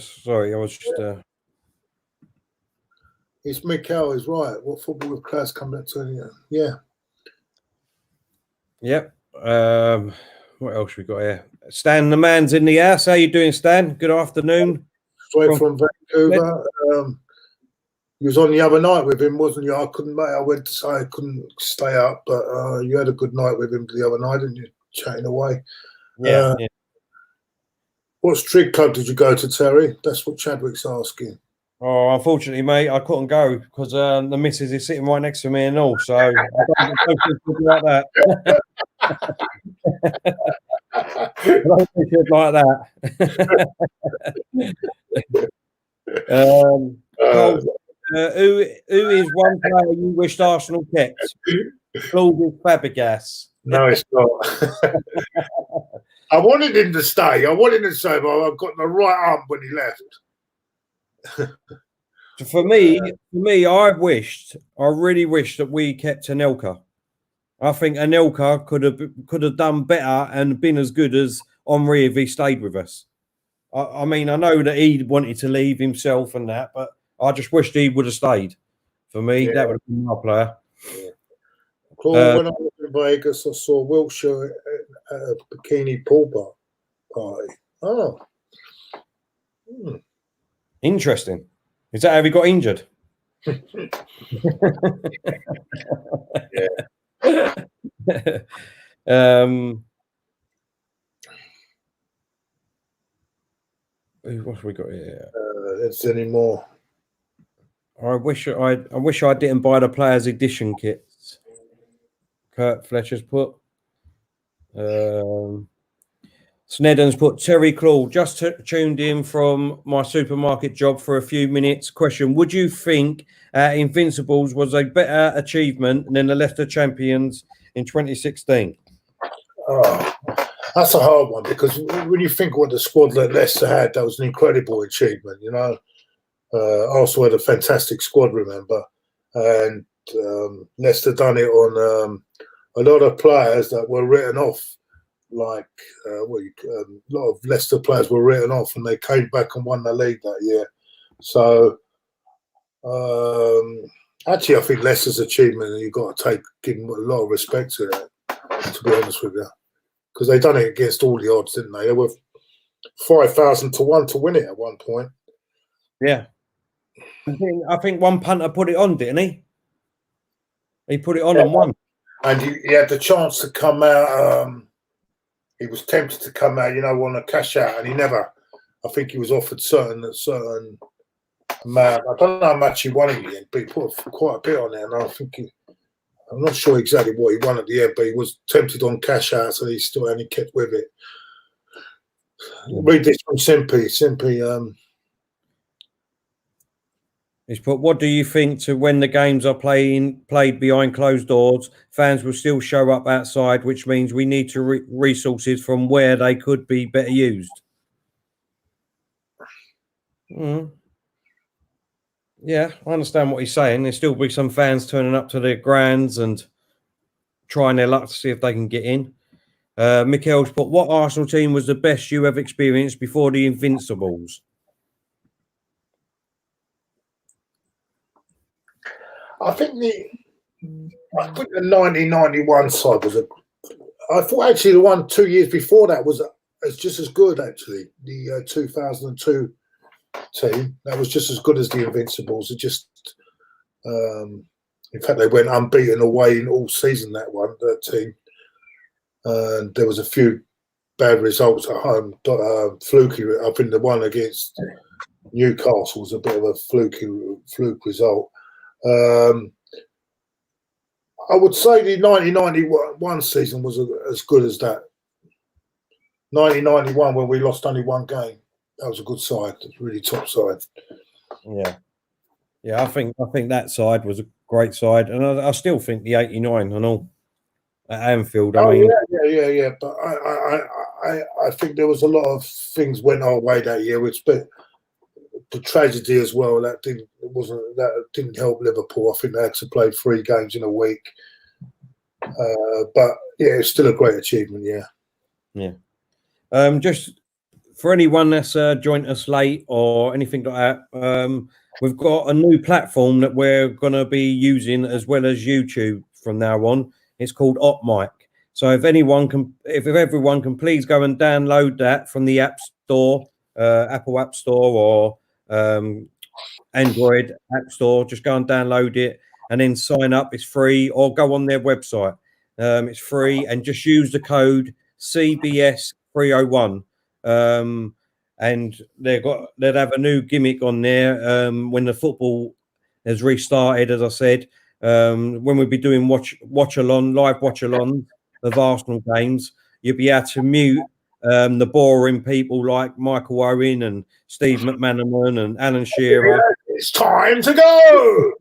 A: Sorry, I was just...
B: It's Mikel is right. What football with class come back to? Yeah.
A: Yep. What else we got here? Stan, the man's in the house. How you doing, Stan? Good afternoon.
B: Straight from Vancouver. You was on the other night with him, wasn't you? I went to say I couldn't stay up, but you had a good night with him the other night, didn't you? Chatting away.
A: Yeah.
B: What street club did you go to, Terry? That's what Chadwick's asking.
A: Oh, unfortunately, mate, I couldn't go because the missus is sitting right next to me and all. So I don't think like that. I don't think she'd like that. Who is one player you wished Arsenal kept? Claude Fabregas.
B: No, it's not. I wanted him to stay. I wanted him to stay, but I got the right arm when he left.
A: For me, I really wished that we kept Anelka. I think Anelka could have done better and been as good as Henry if he stayed with us. I mean, I know that he wanted to leave himself and that, but I just wished he would have stayed. For me, that would have been my player.
B: Yeah. Claude, when I was in Vegas, I saw Wilshire at a bikini pool party. Oh.
A: Interesting. Is that how he got injured? What have we got here?
B: There's any more?
A: I wish I didn't buy the players' edition kits. Kurt Fletcher's put. Snedden's put Terry Claude, just tuned in from my supermarket job for a few minutes. Question, would you think Invincibles was a better achievement than the Leicester champions in 2016?
B: Oh, that's a hard one, because when you think what the squad that Leicester had, that was an incredible achievement, you know. Arsenal had a fantastic squad, remember, and Leicester done it on a lot of players that were written off. Like a lot of Leicester players were written off, and they came back and won the league that year. So actually, I think Leicester's achievement, and you've got to give them a lot of respect to that, to be honest with you, because they done it against all the odds, didn't they? They were 5,000 to 1 to win it at one point.
A: Yeah, I think one punter put it on, didn't he? He put it on and won, and
B: he had the chance to come out. He was tempted to come out, you know, on a cash out, and he never. I think he was offered certain amount. I don't know how much he won in the end, but he put quite a bit on it, and I think I'm not sure exactly what he won at the end, but he was tempted on cash out, so he still only kept with it. Read this from Simpy.
A: He's put, what do you think to when the games are played behind closed doors, fans will still show up outside, which means we need to resources from where they could be better used? Yeah, I understand what he's saying. There'll still be some fans turning up to their grands and trying their luck to see if they can get in. Mikhail's put, what Arsenal team was the best you have experienced before the Invincibles?
B: I think the 1991 side was I thought actually the one 2 years before that was just as good, actually. The 2002 team, that was just as good as the Invincibles. It just, in fact, they went unbeaten away in all season, that team. And there was a few bad results at home, fluky. I think the one against Newcastle was a bit of a fluke result. I would say the 1991 season was as good as that. 1991, when we lost only one game, that was a good side. It was really top side.
A: Yeah. I think that side was a great side, and I still think the 89 and all at Anfield. I mean,
B: yeah. But I think there was a lot of things went our way that year, which the tragedy as well, that didn't help Liverpool. I think they had to play 3 games in a week. But yeah, it's still a great achievement. Yeah.
A: Just for anyone that's joined us late or anything like that, we've got a new platform that we're going to be using as well as YouTube from now on. It's called OpMic. So if everyone can please go and download that from the App Store, Apple App Store, or Android App Store, just go and download it and then sign up. It's free, or go on their website. It's free, and just use the code CBS301. And they'll have a new gimmick on there when the football has restarted, as I said. When we'll be doing live watch-along of Arsenal games, you'll be able to mute the boring people like Michael Owen and Steve McManaman and Alan Shearer.
B: It's time to go!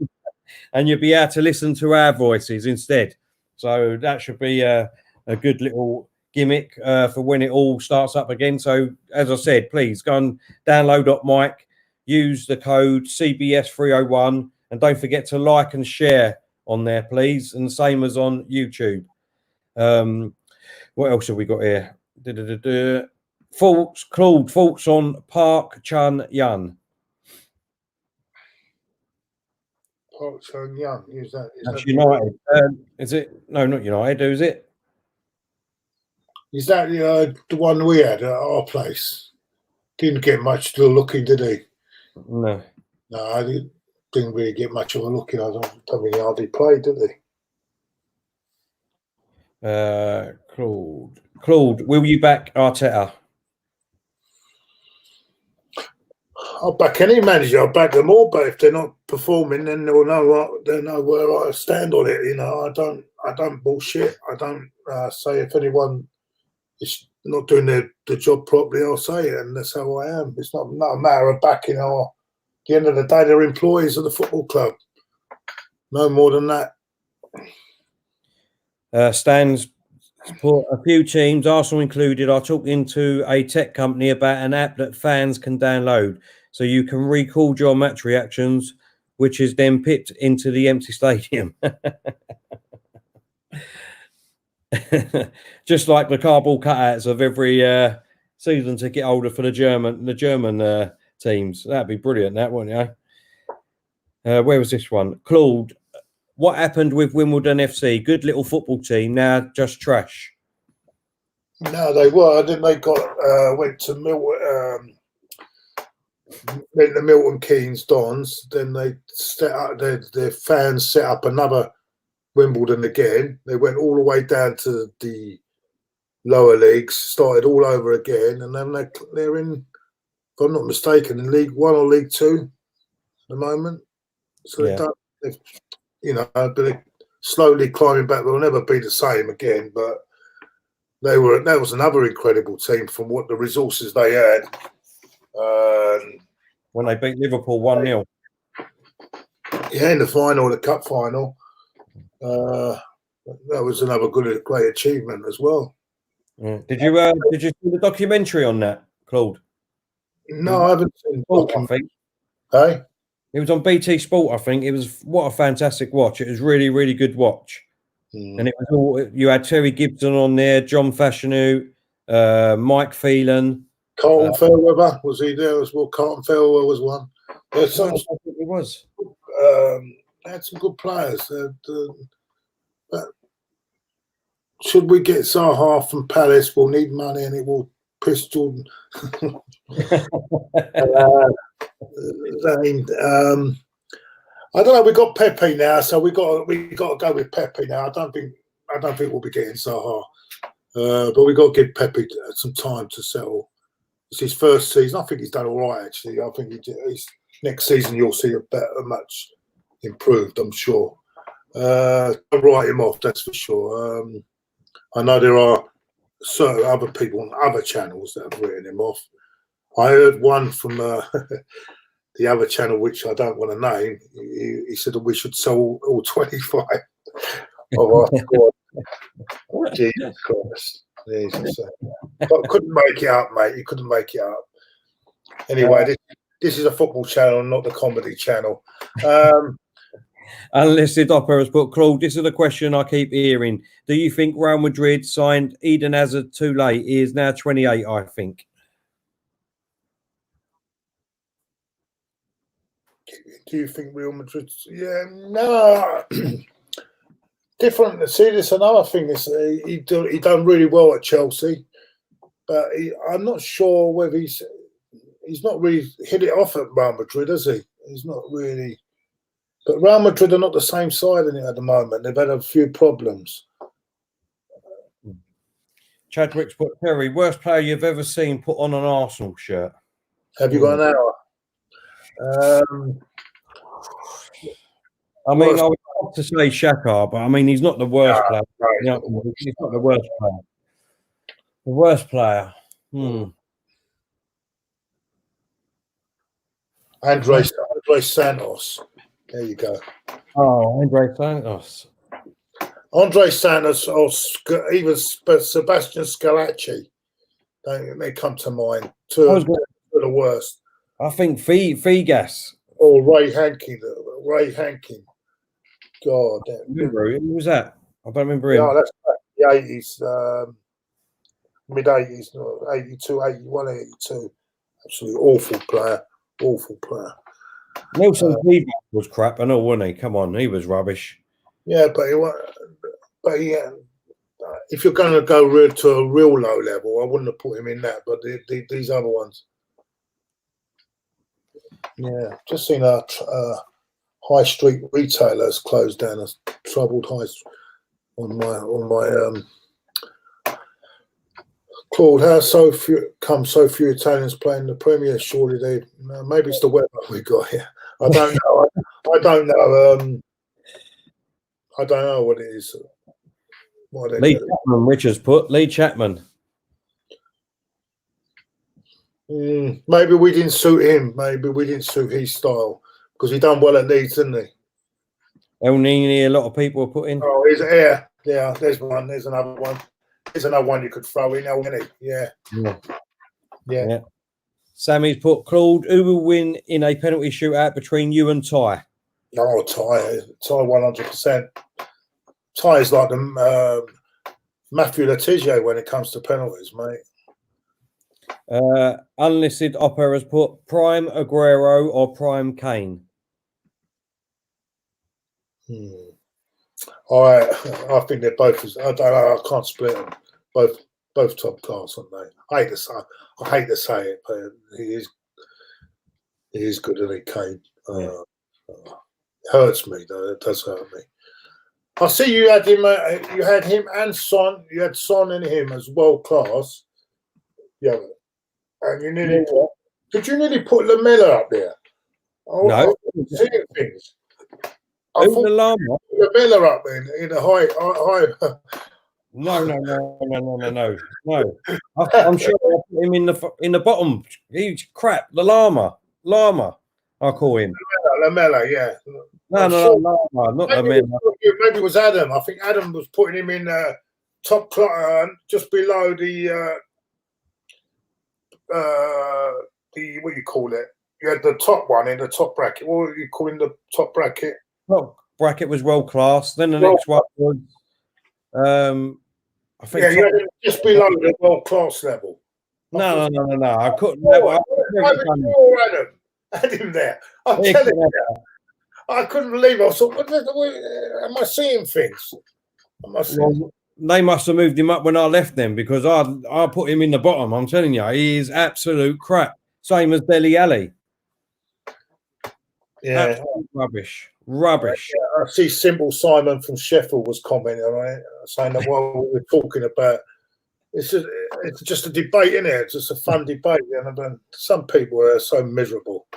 A: And you'll be able to listen to our voices instead. So that should be a good little gimmick for when it all starts up again. So as I said, please go and download OpMic, use the code CBS301, and don't forget to like and share on there, please. And the same as on YouTube. What else have we got here? Claude, thoughts on Park Chung-Yun.
B: Park Chung-Yun,
A: That's United. Is it? No, not United. Who is it?
B: Is that the one we had at our place? Didn't get much to looking, did he?
A: No.
B: No, I didn't really get much of a looking. I don't think he hardly played, did he?
A: Claude, will you back Arteta?
B: I'll back any manager. I'll back them all, but if they're not performing, then they'll know where I stand on it. You know, I don't bullshit. I don't say if anyone it's not doing the job properly, I'll say it, and that's how I am. It's not a matter of backing our. At the end of the day, they're employees of the football club. No more than that.
A: Stan's put a few teams, Arsenal included, are talking to a tech company about an app that fans can download, so you can record your match reactions, which is then pipped into the empty stadium. Just like the cardboard cutouts of every season ticket holder for the German teams. That'd be brilliant, that, wouldn't you? Where was this one? Claude, what happened with Wimbledon FC? Good little football team, now just trash.
B: No, they were. Then they went to Milton. Then the Milton Keynes Dons. Then they set up their fans set up another Wimbledon again. They went all the way down to the lower leagues, started all over again, and then they're in, if I'm not mistaken, in League One or League Two at the moment. So they're slowly climbing back. They'll never be the same again, but that was another incredible team from what the resources they had.
A: When they beat Liverpool 1-0.
B: Yeah, in the final, the cup final. That was another great achievement as well.
A: Yeah. Did you see the documentary on that, Claude?
B: No, I haven't seen
A: Sport, I think.
B: Hey?
A: It was on BT Sport, I think. It was what a fantastic watch. It was really, really good watch. And it was all, you had Terry Gibson on there, John Fashanu, Mike Phelan.
B: Carlton Fairweather, was he there as well? Carlton Fairweather was one. There's some,
A: I think it was.
B: they had some good players. Should we get Zaha from Palace, we'll need money and it will piss Jordan. I don't know. We got Pepe now, so we got to go with Pepe now. I don't think we'll be getting Zaha, but we got to give Pepe some time to settle. It's his first season. I think he's done all right, actually. I think next season you'll see a much improved, I'm sure. Don't write him off, that's for sure. I know there are certain other people on other channels that have written him off. I heard one from the other channel, which I don't want to name. He said that we should sell all 25 of our squad. Jesus Christ. Jesus. But couldn't make it up, mate. You couldn't make it up. Anyway, this is a football channel, not the comedy channel.
A: Unlisted Opera has put, Claude, this is the question I keep hearing. Do you think Real Madrid signed Eden Hazard too late? He is now 28, I think.
B: Do you think Real Madrid? Yeah, no. Different. See, this another thing is he done really well at Chelsea, but I'm not sure whether he's not really hit it off at Real Madrid, has he? He's not really. But Real Madrid are not the same side in it at the moment. They've had a few problems.
A: Chadwick's put, Terry, worst player you've ever seen put on an Arsenal shirt.
B: Have you got an hour?
A: I mean, I would love to say Shaka, but I mean, he's not the worst player. He's not the worst player. The worst player.
B: Andre Santos. There you go.
A: Oh, Andre Santos.
B: Andre Santos or even Sebastian Scalacci. They come to mind. Two of the worst.
A: I think Figas.
B: Or Ray Hankin. God damn.
A: Who was that? I don't remember him.
B: Yeah, that's the 80s, mid-80s, 82, 81, 82. Absolutely awful player.
A: Nelson was crap, I know, wasn't he? Come on, he was rubbish.
B: Yeah, but if you're going to go to a real low level, I wouldn't have put him in that. But these other ones, yeah, just seen a high street retailers closed down. A troubled high on my Claude, how so few Italians playing the Premier? Surely maybe it's the weather we got here. I don't know. I don't know what it is.
A: Lee Chapman, Richards put Lee Chapman.
B: Maybe we didn't suit him. Maybe we didn't suit his style because he done well at Leeds, didn't he?
A: El Nini, a lot of people are putting.
B: Oh, he's yeah. There's one. There's another one. There's another one you could throw in, isn't it? Yeah.
A: Sammy's put Claude. Who will win in a penalty shootout between you and Ty?
B: Oh, Ty 100%. Ty is like the Matthew Letizier when it comes to penalties, mate.
A: Unlisted Opera has put Prime Aguero or Prime Kane.
B: I think they're both. I don't know. I can't split them. Both top class, aren't they? I hate to say it, but he is good, isn't he, Kane? Hurts me though. It does hurt me. I see you had him. You had him and Son. You had Son and him as world class. Yeah, and you nearly did you nearly put Lamella up there?
A: No,
B: I was seeing things. I thought Lamella up in the high.
A: No. I'm sure I put him in the bottom. He's crap. The Llama. I call him.
B: Lamella, yeah.
A: No, Llama, not Lamella.
B: Maybe it was Adam. I think Adam was putting him in top just below the what you call it? You had the top one in the top bracket. What were you calling the top bracket?
A: Top bracket was world class. Then the next one was I think
B: you had it just below the world class level.
A: No. I couldn't.
B: Had him there. I'm telling you. I couldn't believe it. I thought, am I seeing things?
A: They must have moved him up when I left them because I put him in the bottom. I'm telling you, he is absolute crap. Same as Dele Alli.
B: Yeah.
A: Absolute rubbish.
B: Yeah, I see Simple Simon from Sheffield was commenting on it, saying that what we were talking about. It's just a debate, isn't it? It's just a fun debate. And some people are so miserable.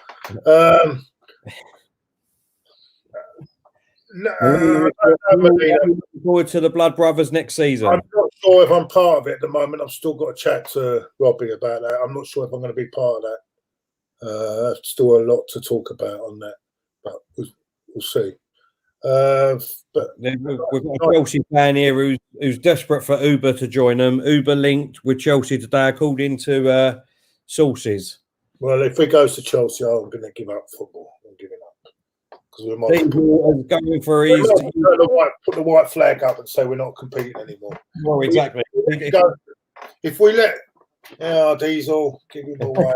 A: Looking forward to the Blood Brothers next season.
B: I'm not sure if I'm part of it at the moment. I've still got to chat to Robbie about that. I'm not sure if I'm going to be part of that. Still a lot to talk about on that, but we'll see. But
A: we've got a Chelsea fan here who's desperate for Uber to join them. Uber linked with Chelsea today, according to sources.
B: Well, if it goes to Chelsea, I'm going to give up football. I'm giving up because we might
A: going for his.
B: Put the white flag up and say we're not competing anymore.
A: Well, exactly.
B: If we let Diesel give him away,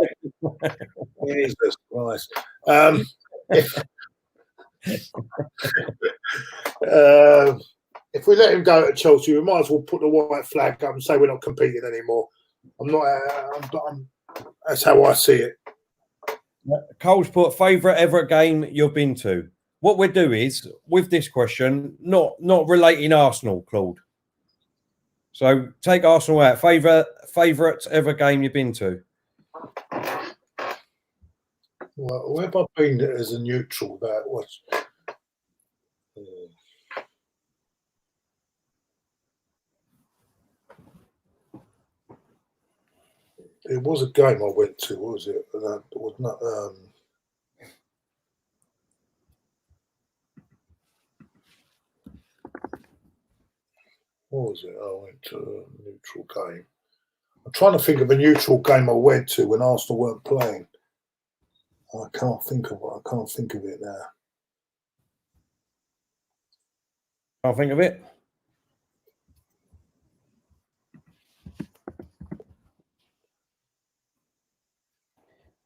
B: Jesus Christ. If we let him go to Chelsea, we might as well put the white flag up and say we're not competing anymore. That's how I see it.
A: Cole's put favourite ever game you've been to. What we'll do is with this question, not relating Arsenal, Claude. So take Arsenal out. Favourite ever game you've been to.
B: Well, where have I been as a neutral? That was. It was a game I went to. What was it? It was not. What was it? I went to a neutral game. I'm trying to think of a neutral game I went to when Arsenal weren't playing. I can't think of it now.
A: Can't think of it.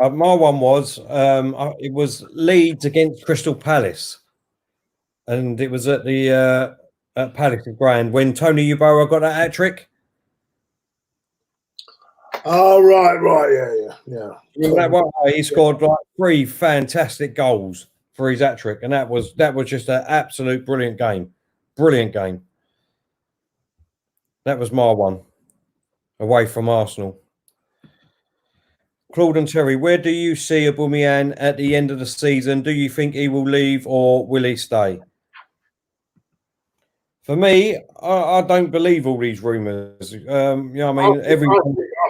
A: My one was it was Leeds against Crystal Palace, and it was at the at Palace Ground when Tony Yeboah got that hat trick.
B: Oh right, yeah.
A: That one, he scored like 3 fantastic goals for his hat trick, and that was just an absolute brilliant game. That was my one away from Arsenal. Claude and Terry, where do you see Aubameyang at the end of the season? Do you think he will leave or will he stay? For me, I don't believe all these rumours. I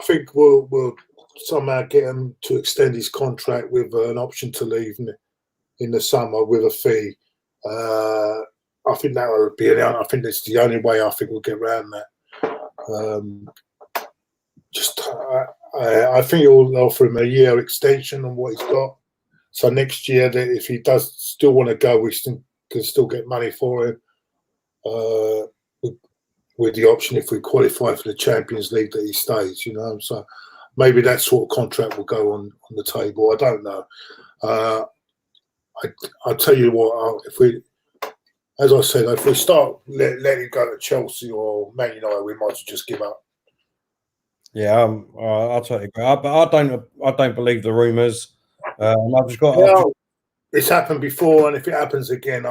A: think
B: we'll somehow get him to extend his contract with an option to leave in the summer with a fee. I think that would be. I think that's the only way I think we'll get around that. I think he'll offer him a year extension on what he's got. So next year, if he does still want to go, we can still get money for him. With the option if we qualify for the Champions League that he stays, so maybe that sort of contract will go on the table. I don't know. I'll tell you what, as I said, if we start letting him go to Chelsea or Man United, we might just give up.
A: Yeah, I'll totally agree. But I don't believe the rumours. I've just got.
B: It's happened before, and if it happens again,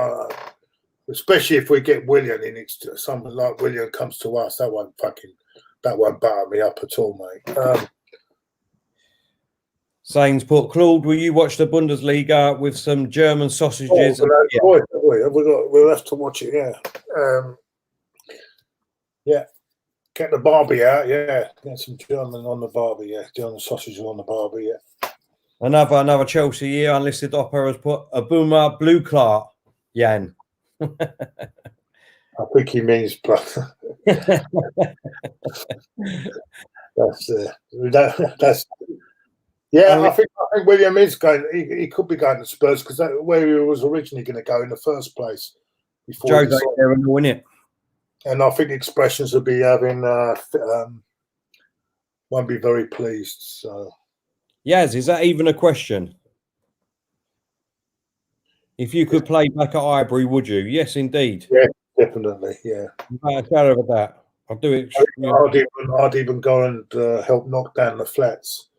B: especially if we get Willian in, something like Willian comes to us, that won't butter me up at all, mate.
A: Saints put, Claude, will you watch the Bundesliga with some German sausages?
B: We'll have to watch it, yeah. Yeah. Get the barbie out, yeah. Get some German on the barbie, yeah. German sausages on the barbie, yeah.
A: Another Chelsea year unlisted opera has put a boomer blue clark, Jan.
B: I think he means that's yeah. I think William is going. He could be going to Spurs because that's where he was originally going to go in the first place. Before
A: Joe's there and win it.
B: And I think Expressions will be having won't be very pleased. So,
A: Yaz, is that even a question? If you could play back at Highbury, would you? Yes, indeed.
B: Yeah, definitely. Yeah.
A: Without a shadow of that. I'll do it.
B: I'd even go and help knock down the flats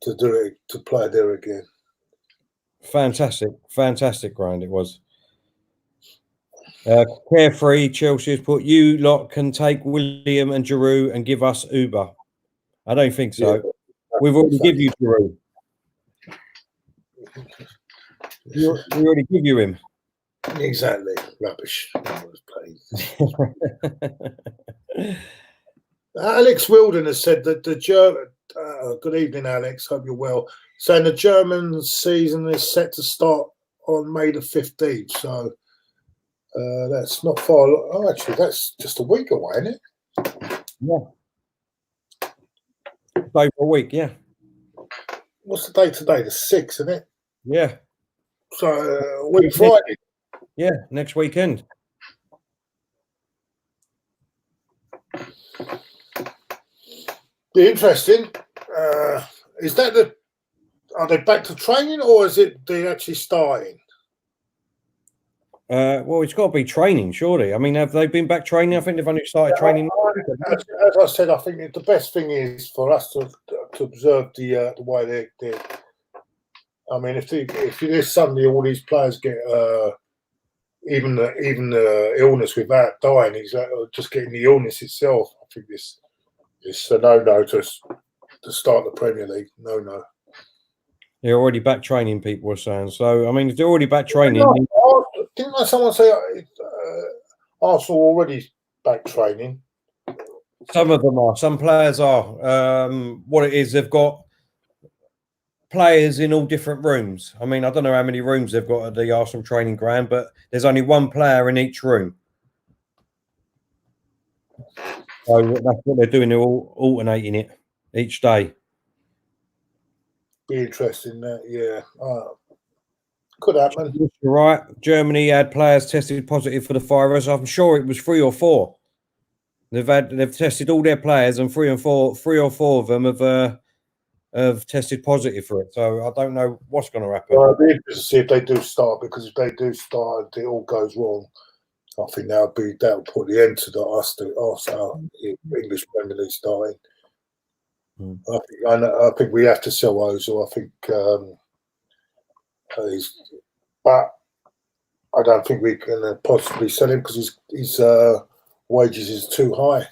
B: to do it, to play there again.
A: Fantastic ground it was. Carefree Chelsea has put, you lot can take William and Giroud and give us Uber. I don't think so. Yeah, we've already given you Giroud. We already give you him.
B: Exactly. Rubbish. Alex Wilden has said that the German. Good evening, Alex. Hope you're well. Saying the German season is set to start on May the 15th. So that's not far. Oh, actually, that's just a week away, isn't it?
A: Yeah. Over a week, yeah.
B: What's the date today? The 6th, isn't it?
A: Yeah.
B: So week Friday.
A: Yeah, next weekend.
B: Be interesting. Is that are they back to training or is it they actually starting?
A: Well, it's got to be training, surely. I mean, have they been back training? I think they've only started training.
B: As I said, I think the best thing is for us to observe the way they're. I mean, if there's suddenly all these players get even the illness without dying, just getting the illness itself, I think it's a no to start the Premier League. No.
A: They're already back training, people are saying. So, I mean, if they're already back training.
B: Didn't someone say Arsenal already back training?
A: Some of them are. Some players are. What it is, they've got players in all different rooms. I mean, I don't know how many rooms they've got at the Arsenal training ground, but there's only one player in each room. So that's what they're doing. They're all alternating it each day.
B: Be interesting, yeah. Could happen.
A: You're right. Germany had players tested positive for the virus. I'm sure it was 3 or 4. They've tested all their players, and 3 or 4 of them have tested positive for it. So I don't know what's going to happen.
B: Well, I'll be interested to see if they do start, because if they do start and it all goes wrong, I think that'll put the end to the English Premier League starting. I think we have to sell Ozil. I think but I don't think we can possibly sell him because his wages is too high.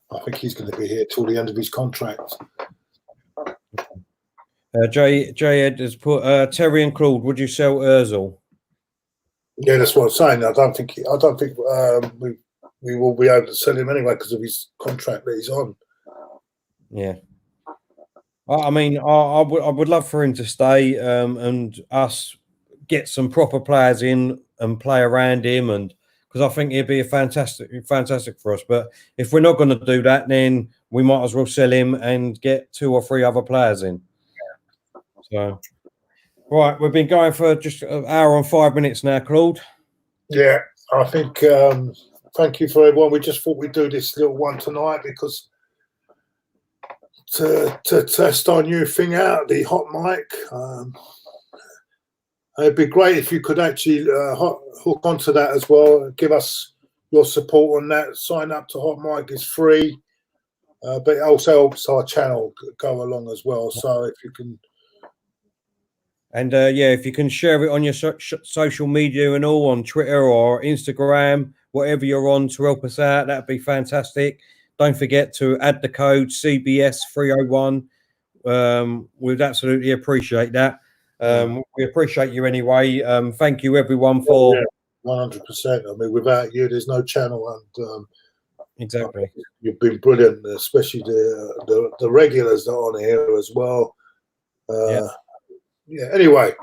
B: I think he's going to be here till the end of his contract.
A: J Ed has put Terry and Claude. Would you sell Ozil?
B: Yeah, that's what I'm saying. I don't think we will be able to sell him anyway because of his contract that he's on.
A: Yeah. I mean, I would love for him to stay, and us get some proper players in and play around him, and because I think he'd be a fantastic for us. But if we're not going to do that, then we might as well sell him and get 2 or 3 other players in. So, right, we've been going for just an hour and 5 minutes now, Claude.
B: Yeah, I think. Thank you for everyone. We just thought we'd do this little one tonight because to test our new thing out, the hot mic. It'd be great if you could actually hook onto that as well. Give us your support on that. Sign up to Hot Mic is free, but it also helps our channel go along as well. So if you can,
A: and yeah, if you can share it on your social media and all, on Twitter or Instagram, whatever you're on, to help us out, that'd be fantastic. Don't forget to add the code CBS301. We'd absolutely appreciate that. We appreciate you anyway. Thank you everyone for
B: 100%. I mean, without you, there's no channel, and
A: exactly.
B: You've been brilliant, especially the regulars that are on here as well. Yeah. Anyway,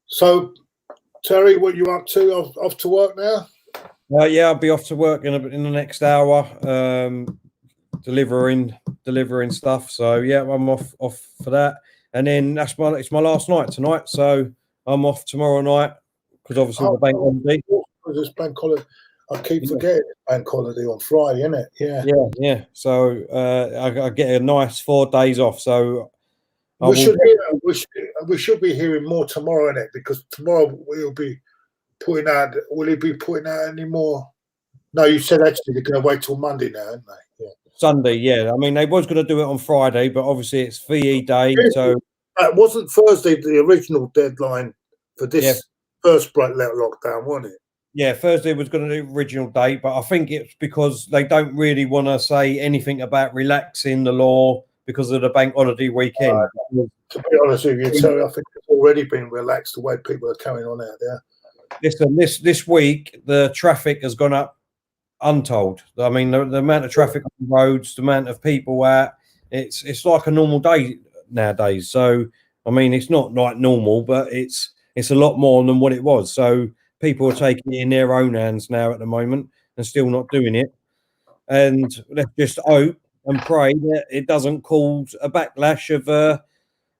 B: so Terry, what you up to? Off to work now?
A: Yeah, I'll be off to work in the next hour, delivering stuff. So yeah, I'm off for that. And then it's my last night tonight, so I'm off tomorrow night because obviously the bank holiday.
B: This bank holiday, I keep forgetting bank holiday on Friday, isn't it?
A: Yeah. So I get a nice 4 days off. So
B: we should be hearing more tomorrow, innit? Because tomorrow we'll be putting out. Will he be putting out any more? No, you said actually they're going to wait till Monday now, aren't they? Yeah.
A: Sunday, yeah. I mean, they was going to do it on Friday, but obviously it's VE day, so
B: it wasn't Thursday the original deadline for this first lockdown, wasn't it?
A: Yeah, Thursday was going to do the original date, but I think it's because they don't really want to say anything about relaxing the law because of the bank holiday weekend.
B: To be honest with you, Terry, I think it's already been relaxed the way people are carrying on out there.
A: Listen, this week the traffic has gone up untold. I mean, the amount of traffic on the roads, the amount of people out, it's like a normal day nowadays. So I mean, it's not like normal, but it's a lot more than what it was. So people are taking it in their own hands now at the moment and still not doing it. And let's just hope and pray that it doesn't cause a backlash of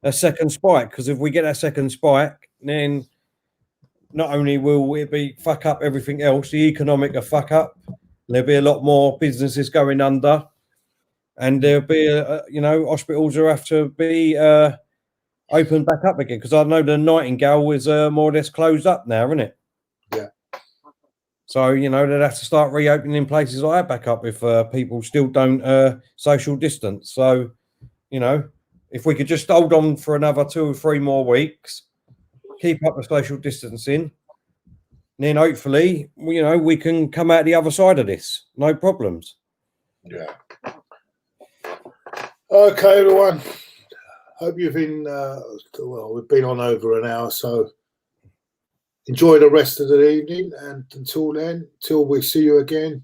A: a second spike. Because if we get that second spike, then not only will it be fuck up everything else, the economic will fuck up. There'll be a lot more businesses going under, and there'll be hospitals will have to be opened back up again. Because I know the Nightingale is more or less closed up now, isn't it?
B: Yeah.
A: So they'd have to start reopening places like that back up if people still don't social distance. So if we could just hold on for another 2 or 3 more weeks, keep up the social distancing, then hopefully, we can come out the other side of this. No problems.
B: Yeah. Okay, everyone. Hope you've been, we've been on over an hour, so enjoy the rest of the evening. And until then, till we see you again.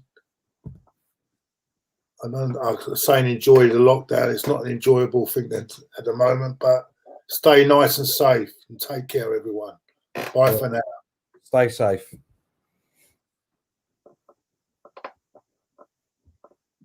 B: I'm saying enjoy the lockdown. It's not an enjoyable thing at the moment, but stay nice and safe and take care, everyone. Bye for now.
A: Stay safe.